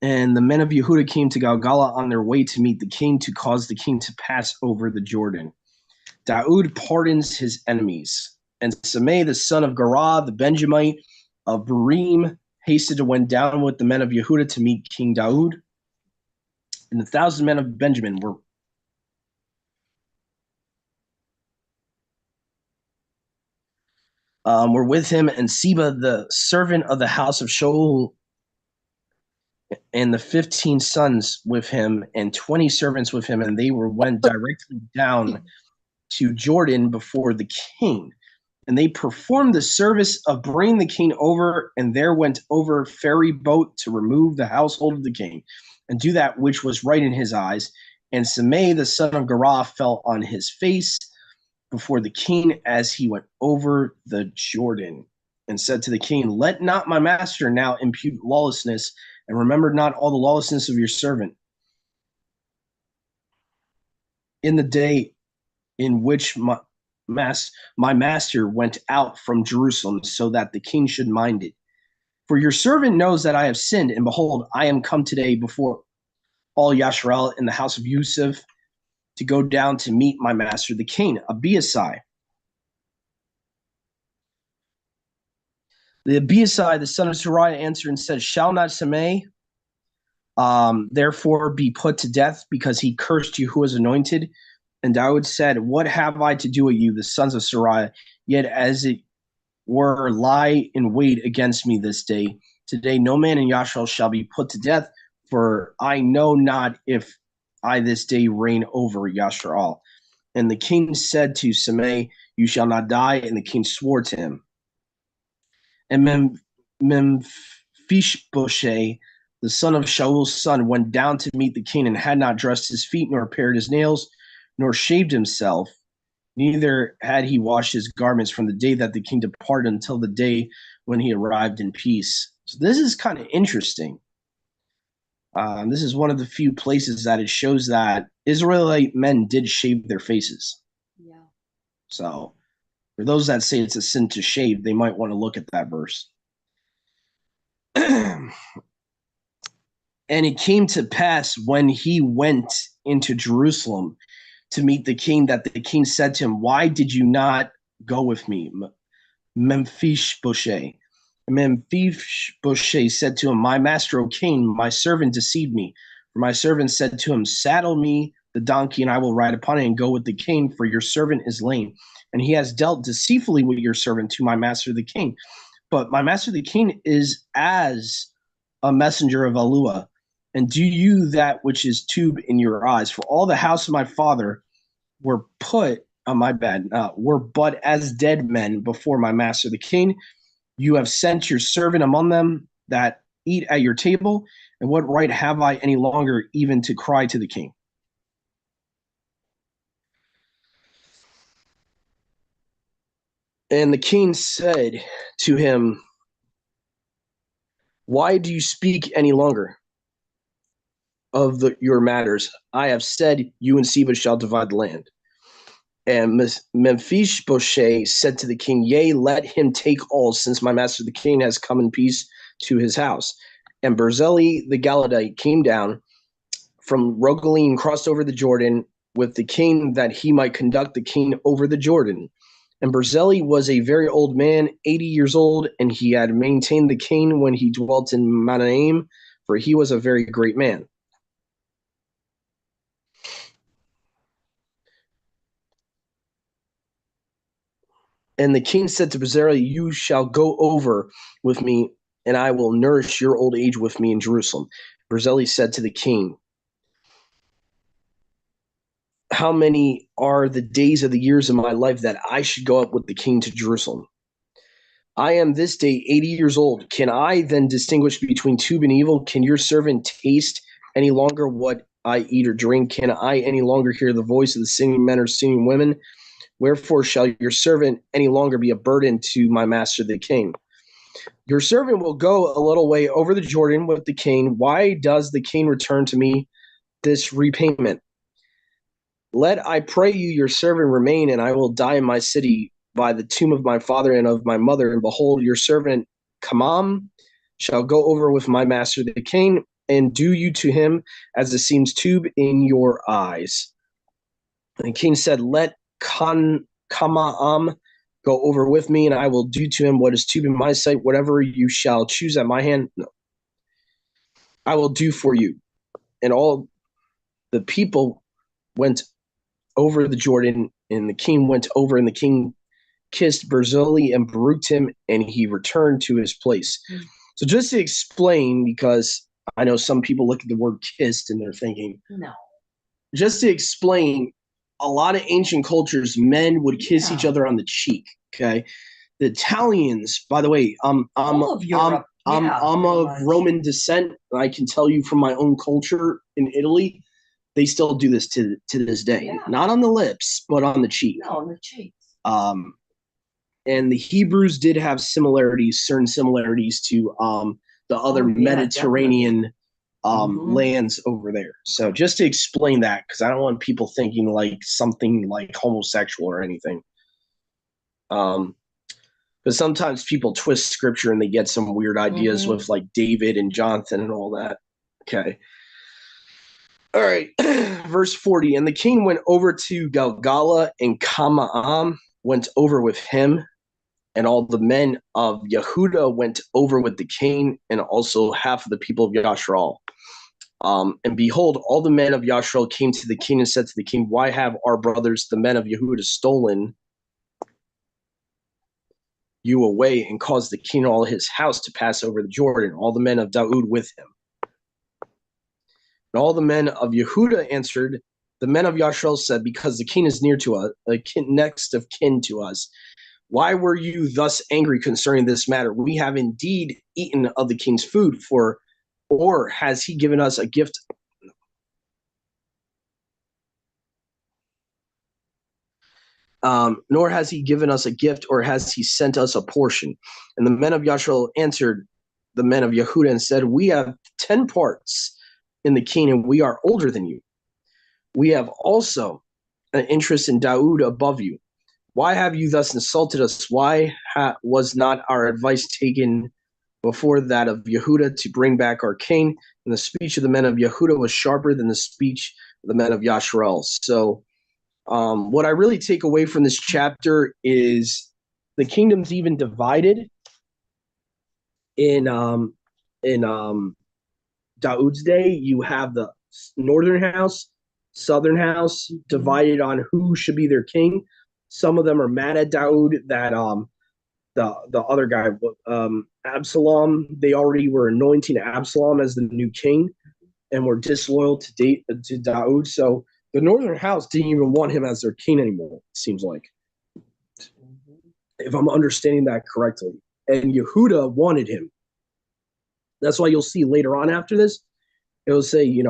And the men of Yehuda came to Galgala on their way to meet the king to cause the king to pass over the Jordan. Daud pardons his enemies. And Sameh, the son of Gerah, the Benjamite of Barim, hasted and went down with the men of Yehuda to meet King Daud. And 1,000 men of Benjamin were with him, and Seba, the servant of the house of Shaul, and the 15 sons with him, and 20 servants with him, and they went directly down to Jordan before the king. And they performed the service of bringing the king over, and there went over ferry boat to remove the household of the king, and do that which was right in his eyes. And Sameh, the son of Gerah, fell on his face before the king as he went over the Jordan, and said to the king, let not my master now impute lawlessness, and remember not all the lawlessness of your servant. In the day in which my master went out from Jerusalem, so that the king should mind it. For your servant knows that I have sinned, and behold, I am come today before all Yashrael in the house of Yusuf to go down to meet my master the king. Abiasai, the Abiasai, the son of Sariah, answered and said, shall not Sameh therefore be put to death, because he cursed you who was anointed? And Daud said, what have I to do with you, the sons of Sariah? Yet as it were, lie in wait against me this day. Today no man in Yashrael shall be put to death, for I know not if I this day reign over Yashrael. And the king said to Sameh, you shall not die. And the king swore to him. And Mephibosheth, the son of Shaul's son, went down to meet the king, and had not dressed his feet, nor pared his nails, nor shaved himself. Neither had he washed his garments from the day that the king departed until the day when he arrived in peace. So this is kind of interesting. This is one of the few places that it shows that Israelite men did shave their faces. Yeah. So for those that say it's a sin to shave, they might want to look at that verse. And it came to pass when he went into Jerusalem to meet the king, that the king said to him, why did you not go with me? Mephibosheth said to him, my master, O king, my servant deceived me. For my servant said to him, saddle me the donkey, and I will ride upon it and go with the king, for your servant is lame. And he has dealt deceitfully with your servant to my master the king. But my master the king is as a messenger of Alua, and do you that which is tube in your eyes. For all the house of my father were put on were but as dead men before my master the king. You have sent your servant among them that eat at your table, and what right have I any longer even to cry to the king? And the king said to him, why do you speak any longer of your matters? I have said, you and Seba shall divide the land. And Mephibosheth said to the king, yea, let him take all, since my master the king has come in peace to his house. And Barzillai the Galadite came down from Rogelim, crossed over the Jordan with the king, that he might conduct the king over the Jordan. And Barzillai was a very old man, 80 years old, and he had maintained the king when he dwelt in Mahanaim, for he was a very great man. And the king said to Barzillai, you shall go over with me, and I will nourish your old age with me in Jerusalem. Barzillai said to the king, how many are the days of the years of my life that I should go up with the king to Jerusalem? I am this day 80 years old. Can I then distinguish between tube and evil? Can your servant taste any longer what I eat or drink? Can I any longer hear the voice of the singing men or singing women? Wherefore shall your servant any longer be a burden to my master the king? Your servant will go a little way over the Jordan with the king. Why does the king return to me this repayment? Let, I pray you, your servant remain, and I will die in my city by the tomb of my father and of my mother. And behold, your servant Kamam shall go over with my master the king, and do you to him as it seems tube in your eyes. And the king said, let Kamaam go over with me, and I will do to him what is tube in my sight. Whatever you shall choose at my hand, no, I will do for you. And all the people went over the Jordan, and the king went over, and the king kissed Barzillai and Baruch him, and he returned to his place. So just to explain, because I know some people look at the word kissed and they're thinking, No. just to explain, a lot of ancient cultures, men would kiss each other on the cheek. Okay, the Italians, by the way, All of Europe. I'm of much. Roman descent. I can tell you from my own culture in Italy, they still do this to this day. Yeah. Not on the lips, but on the cheek. No, on the cheeks. And the Hebrews did have certain similarities to the other Mediterranean lands over there. So just to explain that, because I don't want people thinking like something like homosexual or anything. Because sometimes people twist scripture and they get some weird ideas with like David and Jonathan and all that. Okay. All right. Verse 40. And the king went over to Galgala, and Kamaam went over with him. And all the men of Yehuda went over with the king, and also half of the people of Yashrael. And behold, all the men of Yashrael came to the king and said to the king, why have our brothers, the men of Yehuda, stolen you away and caused the king and all his house to pass over the Jordan, all the men of Daud with him? And all the men of Yehuda answered, the men of Yashrael said, because the king is near to us, next of kin to us. Why were you thus angry concerning this matter? We have indeed eaten of the king's food, or has he given us a gift? Nor has he given us a gift, or has he sent us a portion? And the men of Yashrael answered the men of Yehuda and said, we have 10 parts in the king, and we are older than you. We have also an interest in Daud above you. Why have you thus insulted us? Why was not our advice taken before that of Yehuda to bring back our king? And the speech of the men of Yehuda was sharper than the speech of the men of Yashrael. So what I really take away from this chapter is the kingdom's even divided in Daud's day. You have the northern house, southern house divided on who should be their king. Some of them are mad at Daud that the other guy, Absalom, they already were anointing Absalom as the new king and were disloyal to Daud. So the northern house didn't even want him as their king anymore, it seems like, if I'm understanding that correctly. And Yehuda wanted him. That's why you'll see later on after this, it'll say,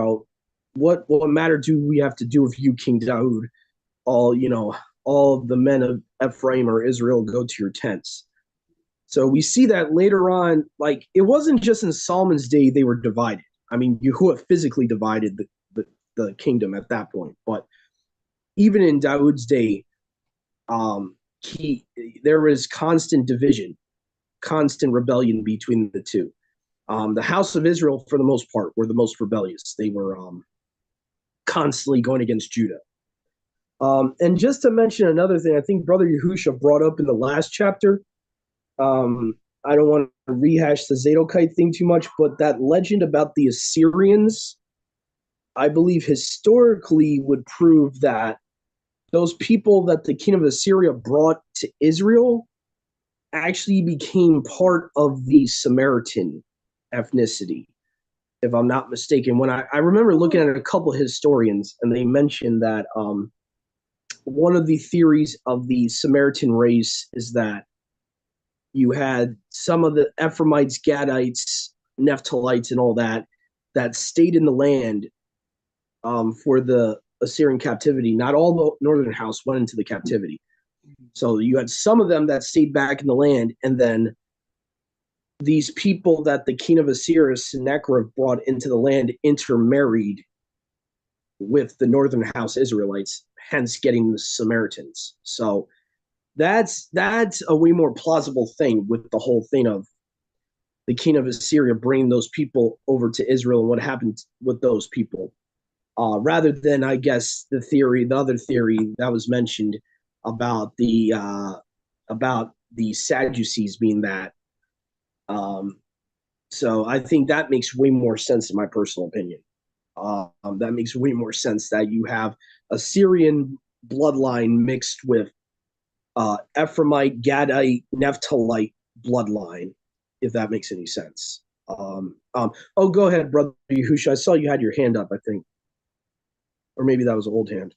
what matter do we have to do with you, King Daud? All of the men of Ephraim or Israel go to your tents. So we see that later on, like, it wasn't just in Solomon's day they were divided. I mean, Yehuda physically divided the kingdom at that point. But even in Daud's day, there was constant division, constant rebellion between the two. The house of Israel, for the most part, were the most rebellious. They were constantly going against Judah. And just to mention another thing, I think Brother Yahusha brought up in the last chapter. I don't want to rehash the Zadokite thing too much, but that legend about the Assyrians, I believe historically would prove that those people that the king of Assyria brought to Israel actually became part of the Samaritan ethnicity, if I'm not mistaken. When I remember looking at a couple of historians, and they mentioned that one of the theories of the Samaritan race is that you had some of the Ephraimites, Gadites, Naphtalites, and all that stayed in the land for the Assyrian captivity. Not all the northern house went into the captivity. So you had some of them that stayed back in the land, and then these people that the king of Assyria, Sennacherib, brought into the land intermarried with the northern house Israelites, hence getting the Samaritans. So that's a way more plausible thing with the whole thing of the king of Assyria bringing those people over to Israel and what happened with those people, rather than, I guess, the other theory that was mentioned about the Sadducees being that. So I think that makes way more sense in my personal opinion. That makes way more sense that you have Assyrian bloodline mixed with Ephraimite, Gadite, Naphthalite bloodline, if that makes any sense. Oh, go ahead, brother Yahusha. I saw you had your hand up, I think. Or maybe that was an old hand.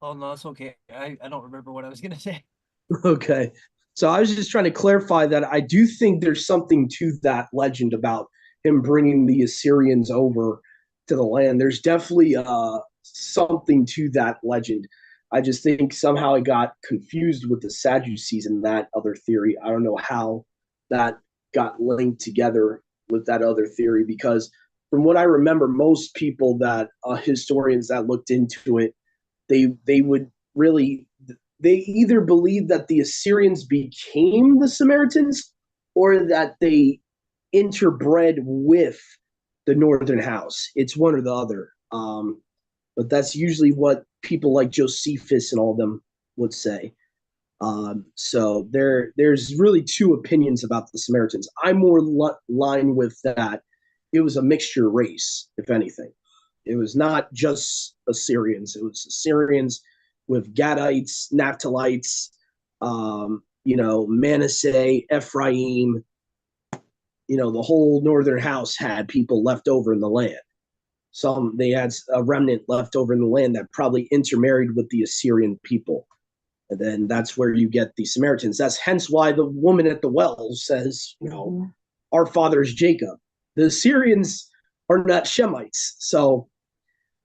Oh, no, it's okay. I don't remember what I was going to say. Okay. So I was just trying to clarify that I do think there's something to that legend about him bringing the Assyrians over to the land. There's definitely something to that legend. I just think somehow I got confused with the Sadducees and that other theory. I don't know how that got linked together with that other theory, because from what I remember, most people that historians that looked into it, they would really, they either believed that the Assyrians became the Samaritans or that they interbred with the Northern House. It's one or the other. But that's usually what people like Josephus and all of them would say. So there's really two opinions about the Samaritans. I'm more line with that. It was a mixture race, if anything. It was not just Assyrians. It was Assyrians with Gadites, Naphtalites, Manasseh, Ephraim. The whole northern house had people left over in the land. They had a remnant left over in the land that probably intermarried with the Assyrian people. And then that's where you get the Samaritans. That's hence why the woman at the well says, our father is Jacob. The Assyrians are not Shemites. So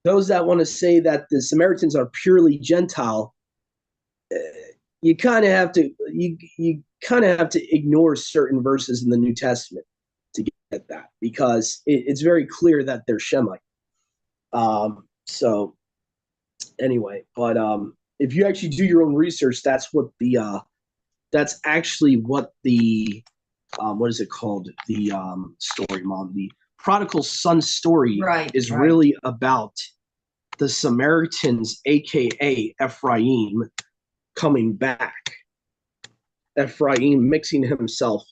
those that want to say that the Samaritans are purely Gentile, you kind of have to ignore certain verses in the New Testament to get that, because it's very clear that they're Shemite. So anyway, but if you actually do your own research, that's actually what the what is it called? The story, Mom. The prodigal son story is really about the Samaritans, aka Ephraim, coming back. Ephraim mixing himself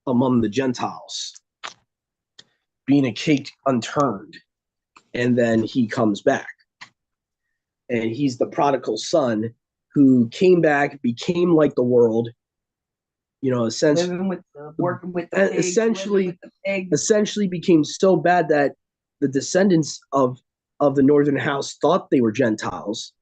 among the Gentiles, being a cake unturned, and then he comes back. And he's the prodigal son who came back, became like the world, essentially, working with the pigs, essentially became so bad that the descendants of the northern house thought they were Gentiles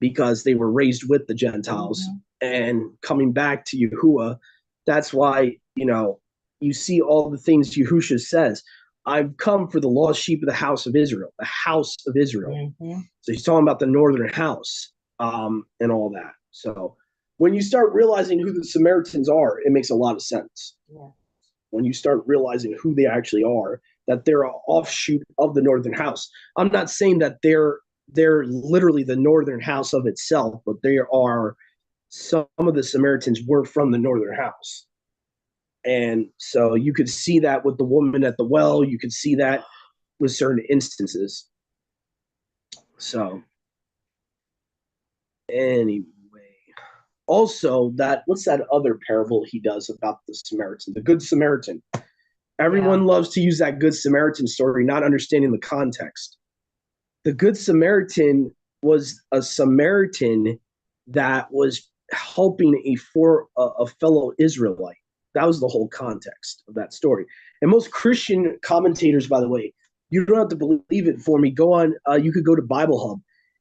because they were raised with the Gentiles. And coming back to Yahuwah, that's why, you see all the things Yahushua says. I've come for the lost sheep of the house of Israel, the house of Israel. So he's talking about the northern house and all that. So when you start realizing who the Samaritans are, it makes a lot of sense. Yeah. When you start realizing who they actually are, that they're an offshoot of the northern house. I'm not saying that they're literally the northern house of itself, but some of the Samaritans were from the northern house. And so you could see that with the woman at the well. You could see that with certain instances. So anyway, also what's that other parable he does about the Samaritan, the Good Samaritan? Everyone loves to use that Good Samaritan story, not understanding the context. The Good Samaritan was a Samaritan that was helping a fellow Israelite. That was the whole context of that story. And most Christian commentators, by the way, you don't have to believe it for me. Go on, you could go to Bible Hub,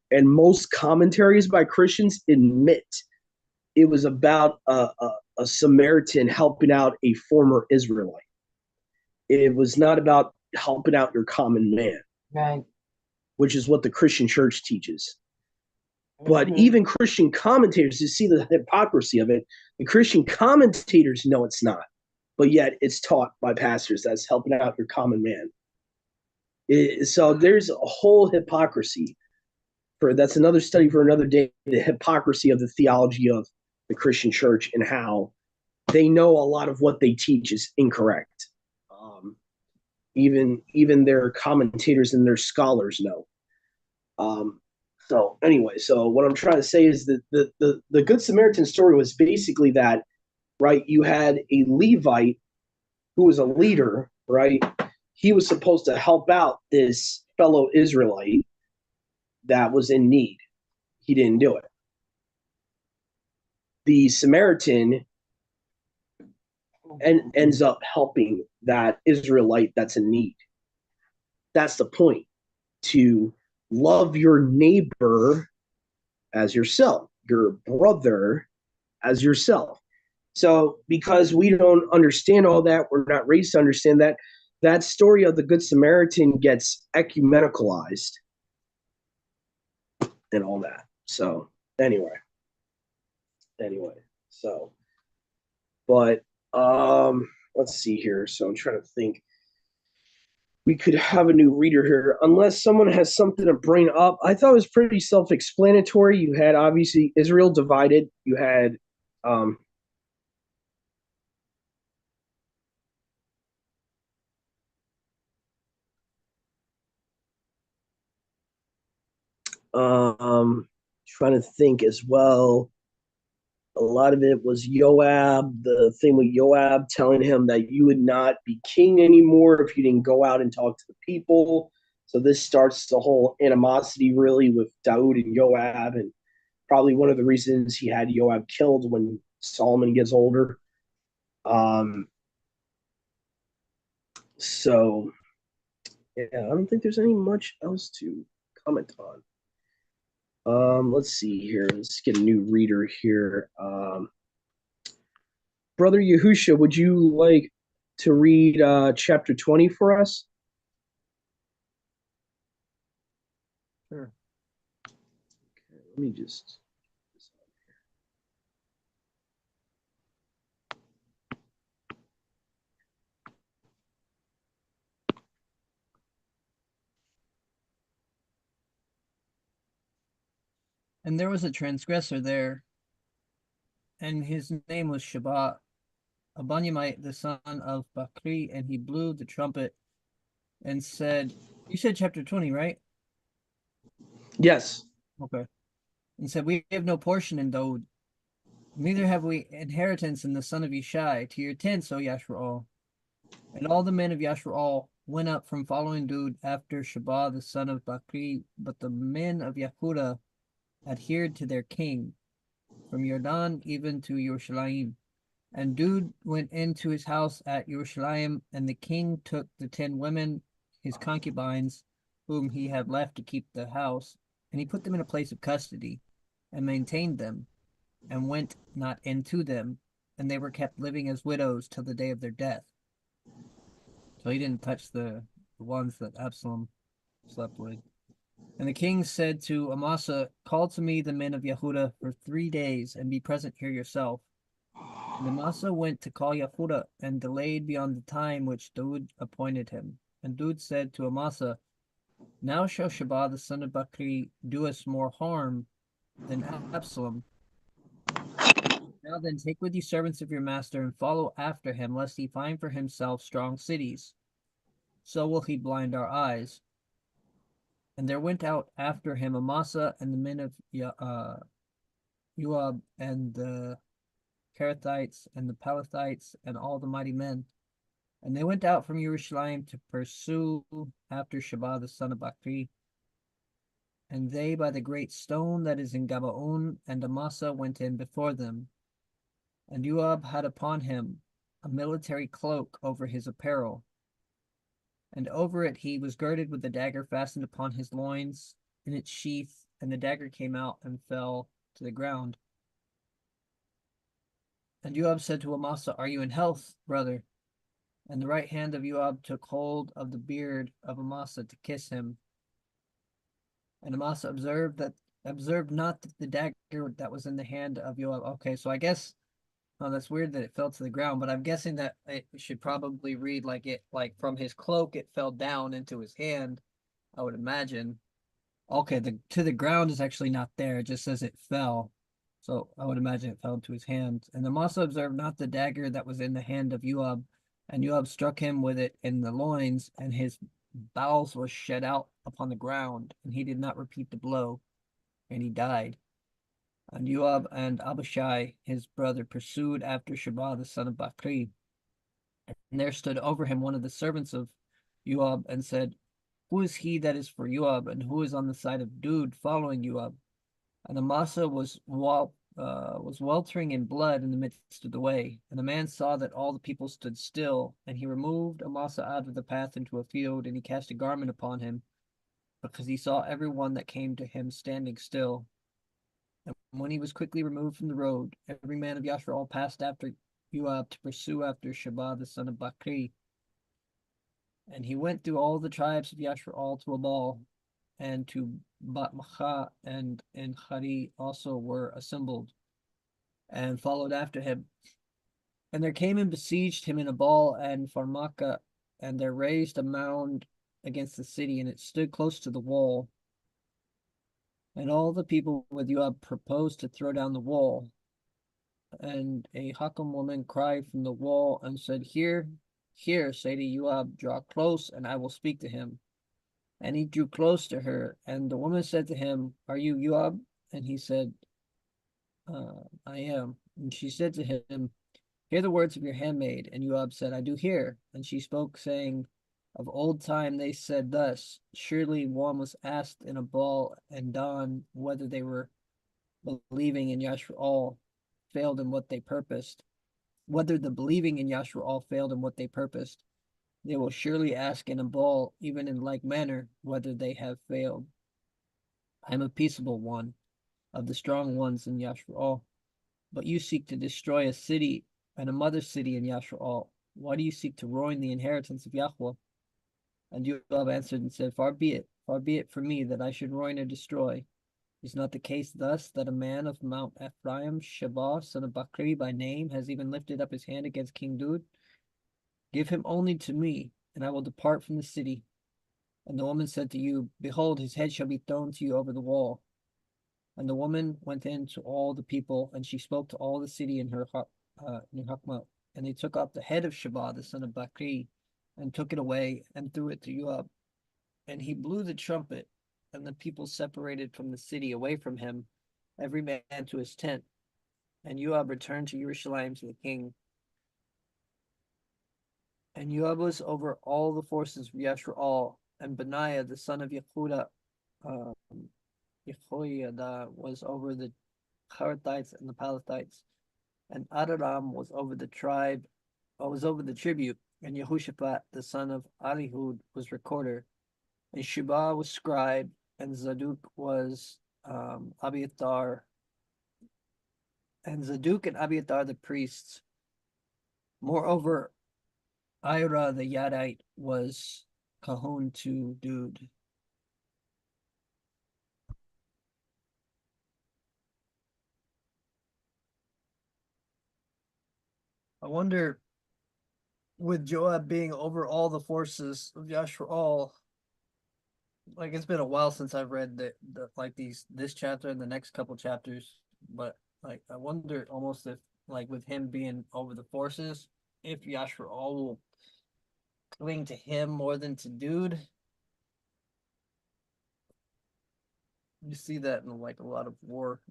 and most commentaries by Christians admit it was about a Samaritan helping out a former Israelite. It was not about helping out your common man, Right. which is what the Christian church teaches. But even Christian commentators, you see the hypocrisy of it. The Christian commentators know it's not, but yet it's taught by pastors that's helping out your common man. So there's a whole hypocrisy. That's another study for another day. The hypocrisy of the theology of the Christian church and how they know a lot of what they teach is incorrect. Even their commentators and their scholars know. So anyway, so what I'm trying to say is that the Good Samaritan story was basically that, right? You had a Levite who was a leader, right? He was supposed to help out this fellow Israelite that was in need. He didn't do it. The Samaritan ends up helping that Israelite that's in need. That's the point, to love your neighbor as yourself, your brother as yourself. So because we don't understand all that, we're not raised to understand that, that story of the Good Samaritan gets ecumenicalized and all that. So anyway, so, but let's see here. So I'm trying to think. We could have a new reader here, unless someone has something to bring up. I thought it was pretty self-explanatory. You had obviously Israel divided. You had um, trying to think as well. A lot of it was Joab, the thing with Joab telling him that you would not be king anymore if you didn't go out and talk to the people. So this starts the whole animosity really with Daud and Joab, and probably one of the reasons he had Joab killed when Solomon gets older. So yeah, I don't think there's any much else to comment on. Let's see here. Let's get a new reader here. Brother Yahusha, would you like to read chapter 20 for us? Sure. Okay, let me just. And there was a transgressor there, and his name was Shabbat, a Bunyamite, the son of Bakri, and he blew the trumpet and said, you said chapter 20, right? Yes. Okay. And said, we have no portion in Daud, neither have we inheritance in the son of Yishai. To your tents, O Yashrael. And all the men of Yashrael went up from following Daud after Shabbat the son of Bakri, but the men of Yehuda adhered to their king, from Jordan even to Yerushalayim. And Daud went into his house at Yerushalayim, and the king took the 10 women, his concubines, whom he had left to keep the house, and he put them in a place of custody, and maintained them, and went not into them, and they were kept living as widows till the day of their death. So he didn't touch the ones that Absalom slept with. And the king said to Amasa, call to me the men of Yehuda for 3 days, and be present here yourself. And Amasa went to call Yehuda, and delayed beyond the time which Daud appointed him. And Daud said to Amasa, now shall Shabbat the son of Bakri do us more harm than Absalom. Now then take with you servants of your master, and follow after him, lest he find for himself strong cities. So will he blind our eyes. And there went out after him Amasa and the men of Joab and the Kerethites and the Pelethites and all the mighty men. And they went out from Jerusalem to pursue after Shabbat the son of Bakri. And they by the great stone that is in Gabaon, and Amasa went in before them. And Joab had upon him a military cloak over his apparel, and over it he was girded with the dagger fastened upon his loins in its sheath, and the dagger came out and fell to the ground. And Joab said to Amasa, are you in health, brother? And the right hand of Joab took hold of the beard of Amasa to kiss him. And Amasa observed not the dagger that was in the hand of Joab. Okay, so I guess, oh, that's weird that it fell to the ground, but I'm guessing that it should probably read like from his cloak, it fell down into his hand, I would imagine. Okay, the to the ground is actually not there. It just says it fell. So I would imagine it fell into his hand. And Amasa observed not the dagger that was in the hand of Joab, and Joab struck him with it in the loins, and his bowels were shed out upon the ground, and he did not repeat the blow, and he died. And Joab and Abishai, his brother, pursued after Sheba the son of Bakri. And there stood over him one of the servants of Joab, and said, Who is he that is for Joab, and who is on the side of Dude following Joab? And Amasa was weltering in blood in the midst of the way. And the man saw that all the people stood still, and he removed Amasa out of the path into a field, and he cast a garment upon him, because he saw every one that came to him standing still. And when he was quickly removed from the road, every man of Yashrael passed after Joab to pursue after Sheba the son of Bakri. And he went through all the tribes of Yashrael to Abal, and to Batmacha and in Hari also were assembled, and followed after him. And there came and besieged him in Abal and Pharmaca, and there raised a mound against the city, and it stood close to the wall. And all the people with Joab proposed to throw down the wall. And a Hakam woman cried from the wall and said, Here, here, say to Joab, draw close, and I will speak to him. And he drew close to her, and the woman said to him, Are you Joab? And he said, I am. And she said to him, Hear the words of your handmaid. And Joab said, I do hear. And she spoke, saying, Of old time they said thus, Surely one was asked in Abal and Dan whether they were believing in Yashrael failed in what they purposed. Whether the believing in Yashrael failed in what they purposed. They will surely ask in Abal, even in like manner, whether they have failed. I am a peaceable one, of the strong ones in Yashrael. But you seek to destroy a city and a mother city in Yashrael. Why do you seek to ruin the inheritance of Yahweh? And Joab answered and said, far be it from me that I should ruin or destroy. Is not the case thus that a man of Mount Ephraim, Sheba, son of Bakri by name, has even lifted up his hand against King Daud? Give him only to me, and I will depart from the city. And the woman said to you, Behold, his head shall be thrown to you over the wall. And the woman went in to all the people, and she spoke to all the city in her Hakma. And they took up the head of Sheba, the son of Bakri, and took it away, and threw it to Joab. And he blew the trumpet, and the people separated from the city away from him, every man to his tent. And Joab returned to Jerusalem to the king. And Joab was over all the forces of Yashrael, and Benaiah the son of Yehuda, Jehoiada was over the Harathites and the Palathites, and Adaram was over the tribute, and Yehoshaphat the son of Ahihud was recorder, and Sheba was scribe, and Zadok was Abiathar, and Zadok and Abiathar the priests. Moreover, Ira the Yadite was Kahun to Dude. I wonder, with Joab being over all the forces of Yashrael, like it's been a while since I've read this chapter and the next couple chapters, but like I wonder almost if like with him being over the forces, if Yashrael will cling to him more than to Dude. You see that in like a lot of war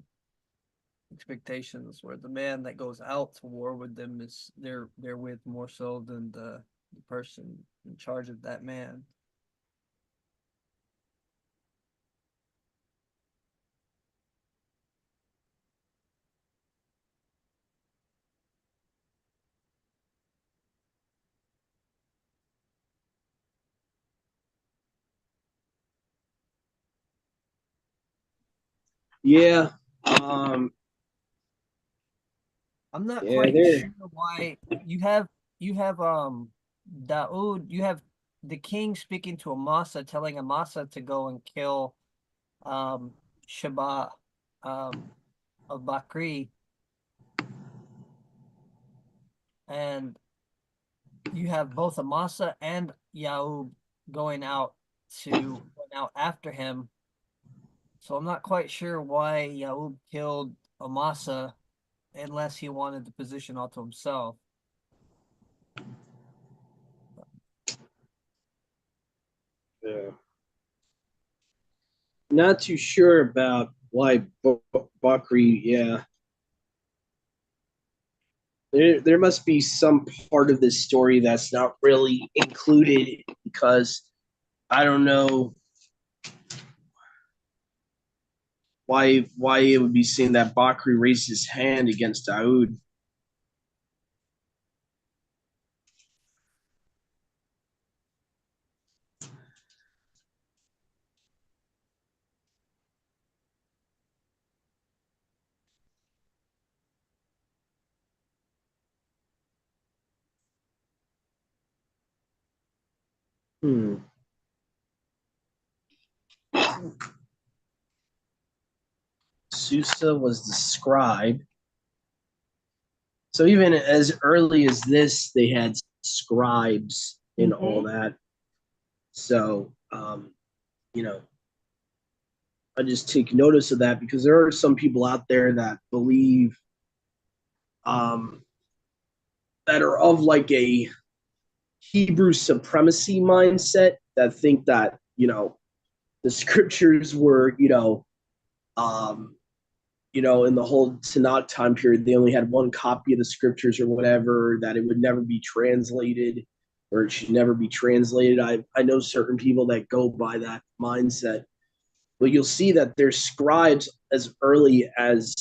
expectations where the man that goes out to war with them is they're with more so than the person in charge of that man. Yeah. I'm not Yeah, quite there. sure why you have Daoud, you have the king speaking to Amasa, telling Amasa to go and kill um Sheba um of Bakri, and you have both Amasa and Yaub going out after him. So I'm not quite sure why Yaub killed Amasa unless he wanted the position all to himself. Yeah. Not too sure about why Bakri. Yeah, there must be some part of this story that's not really included because I don't know why it would be seen that Bakri raised his hand against Daoud. Hmm. Susa was the scribe. So even as early as this, they had scribes and all that. So you know, I just take notice of that because there are some people out there that believe um, that are of like a Hebrew supremacy mindset that think that the scriptures were in the whole Tanakh time period they only had one copy of the scriptures or whatever, that it would never be translated or it should never be translated. I know certain people that go by that mindset, but you'll see that there's scribes as early as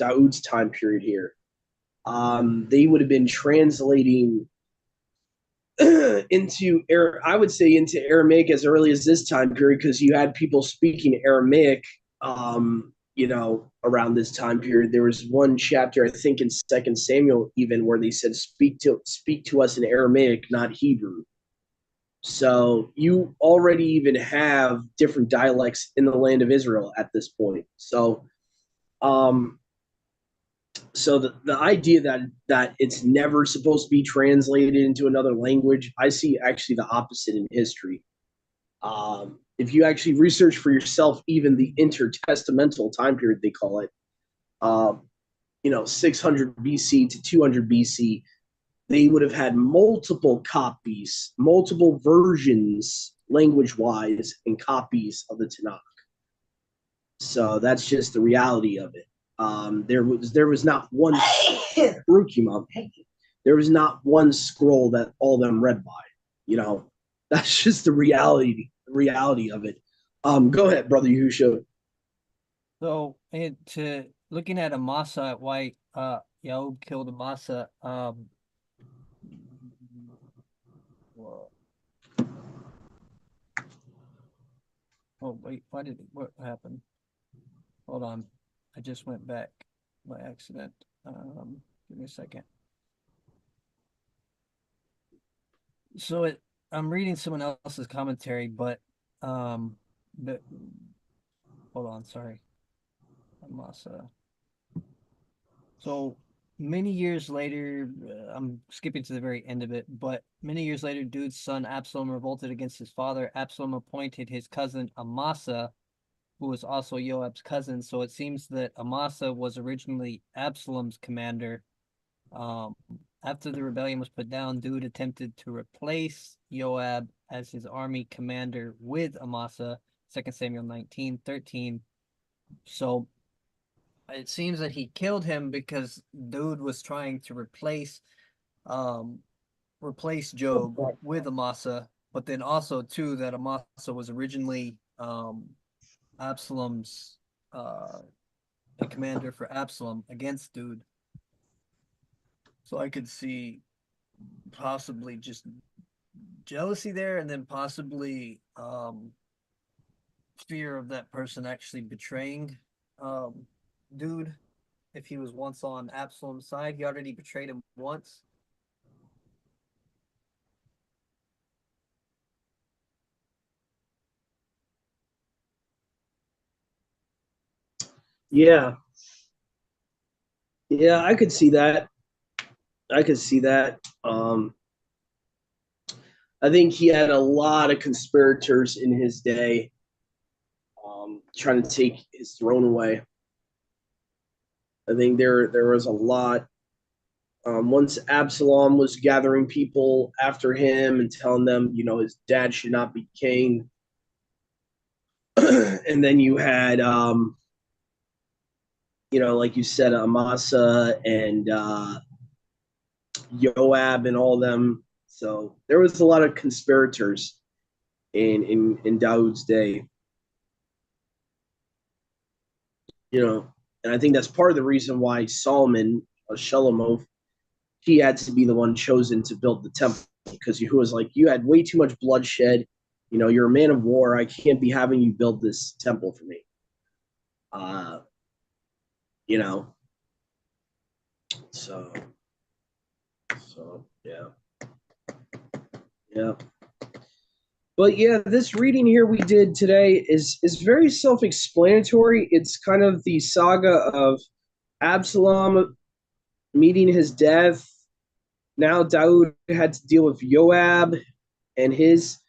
Daoud's time period here. They would have been translating I would say into Aramaic as early as this time period because you had people speaking Aramaic, around this time period. There was one chapter, I think, in Second Samuel, even where they said, "Speak to us in Aramaic, not Hebrew." So you already even have different dialects in the land of Israel at this point. Um, so the idea that it's never supposed to be translated into another language, I see actually the opposite in history. If you actually research for yourself, even the intertestamental time period they call it, 600 BC to 200 BC, they would have had multiple copies, multiple versions, language wise, and copies of the Tanakh. So that's just the reality of it. There was not one there was not one scroll that all of them read by. You know, that's just the reality of it. Go ahead, brother Yahusha. So, to looking at Amasa, why Yaub killed Amasa, well, oh wait, what happened? Hold on, I just went back by accident. Give me a second. So I'm reading someone else's commentary, um, but hold on, sorry, Amasa. So many years later, I'm skipping to the very end of it, but many years later, Dude's son Absalom revolted against his father. Absalom appointed his cousin Amasa, who was also Joab's cousin. So it seems that Amasa was originally Absalom's commander. Um, After the rebellion was put down, Dude attempted to replace Joab as his army commander with Amasa, 2 Samuel 19:13. So it seems that he killed him because Dude was trying to um replace Job with Amasa, but then also too that Amasa was originally Absalom's a commander for Absalom against Dude. So I could see possibly just jealousy there and then possibly fear of that person actually betraying um Dude. If he was once on Absalom's side, he already betrayed him once. Yeah, yeah, I could see that. I could see that. I think he had a lot of conspirators in his day, trying to take his throne away. I think there was a lot. Once Absalom was gathering people after him and telling them, his dad should not be king, and then you had, like you said, Amasa and Joab and all them. So there was a lot of conspirators in Dawood's day. And I think that's part of the reason why Solomon, Shelomith, he had to be the one chosen to build the temple, because Yahuwah was like, you had way too much bloodshed. You're a man of war. I can't be having you build this temple for me. You know, so yeah. Yeah. But yeah, this reading here we did today is very self-explanatory. It's kind of the saga of Absalom meeting his death. Now Daud had to deal with Joab and his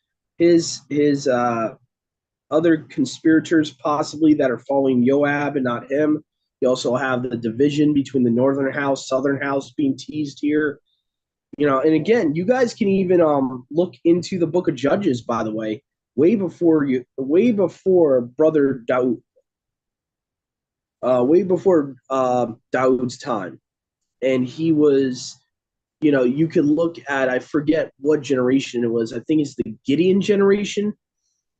other conspirators possibly that are following Joab and not him. You also have the division between the northern house, southern house being teased here. And again, you guys can even look into the book of Judges, by the way, way before brother Daud, way before Daud's time. And he was, you could look at, I forget what generation it was. I think it's the Gideon generation.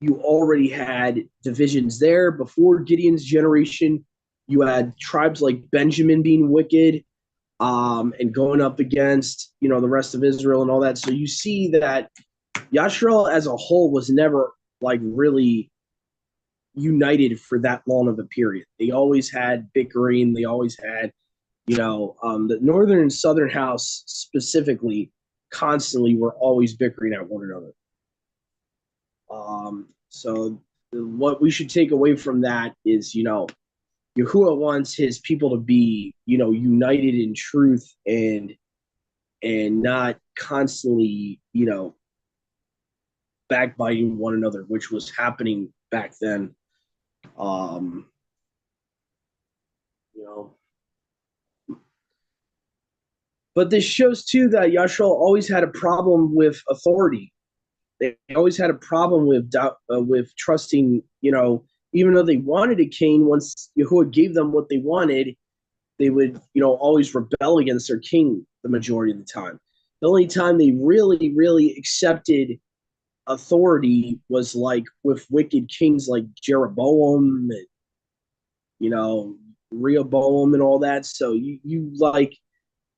You already had divisions there. Before Gideon's generation, you had tribes like Benjamin being wicked, and going up against, the rest of Israel and all that. So you see that Yashrael as a whole was never like really united for that long of a period. They always had bickering. They always had, the northern and southern house specifically constantly were always bickering at one another. So what we should take away from that is, Yahuwah wants his people to be, united in truth and not constantly, backbiting one another, which was happening back then. Um, you know, but this shows too that Yashrael always had a problem with authority. They always had a problem with trusting. Even though they wanted a king, once Yahuwah gave them what they wanted, they would, always rebel against their king the majority of the time. The only time they really, really accepted authority was like with wicked kings like Jeroboam and, Rehoboam and all that. So you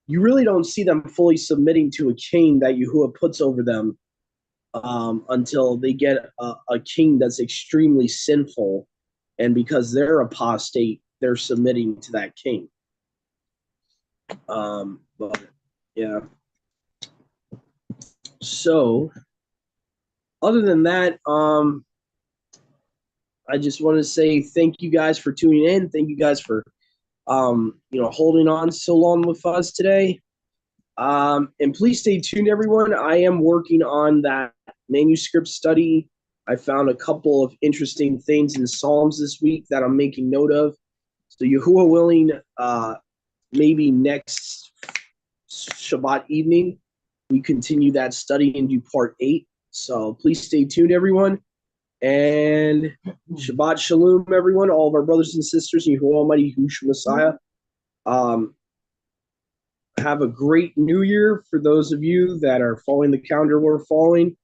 really don't see them fully submitting to a king that Yahuwah puts over them, until they get a king that's extremely sinful, and because they're apostate, they're submitting to that king. But yeah. So other than that, I just want to say thank you guys for tuning in. Thank you guys for holding on so long with us today. And please stay tuned, everyone. I am working on that manuscript study. I found a couple of interesting things in Psalms this week that I'm making note of. So Yahuwah willing, maybe next Shabbat evening, we continue that study and do part 8. So please stay tuned, everyone. And Shabbat Shalom, everyone, all of our brothers and sisters in Yahuwah Almighty, Yahushua Messiah. Have a great New Year for those of you that are following the calendar we're following.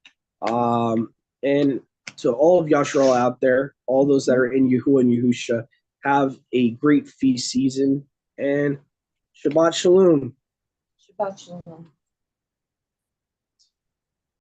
And to all of Yashrael out there, all those that are in Yahuwah and Yahusha, have a great feast season and Shabbat Shalom. Shabbat shalom.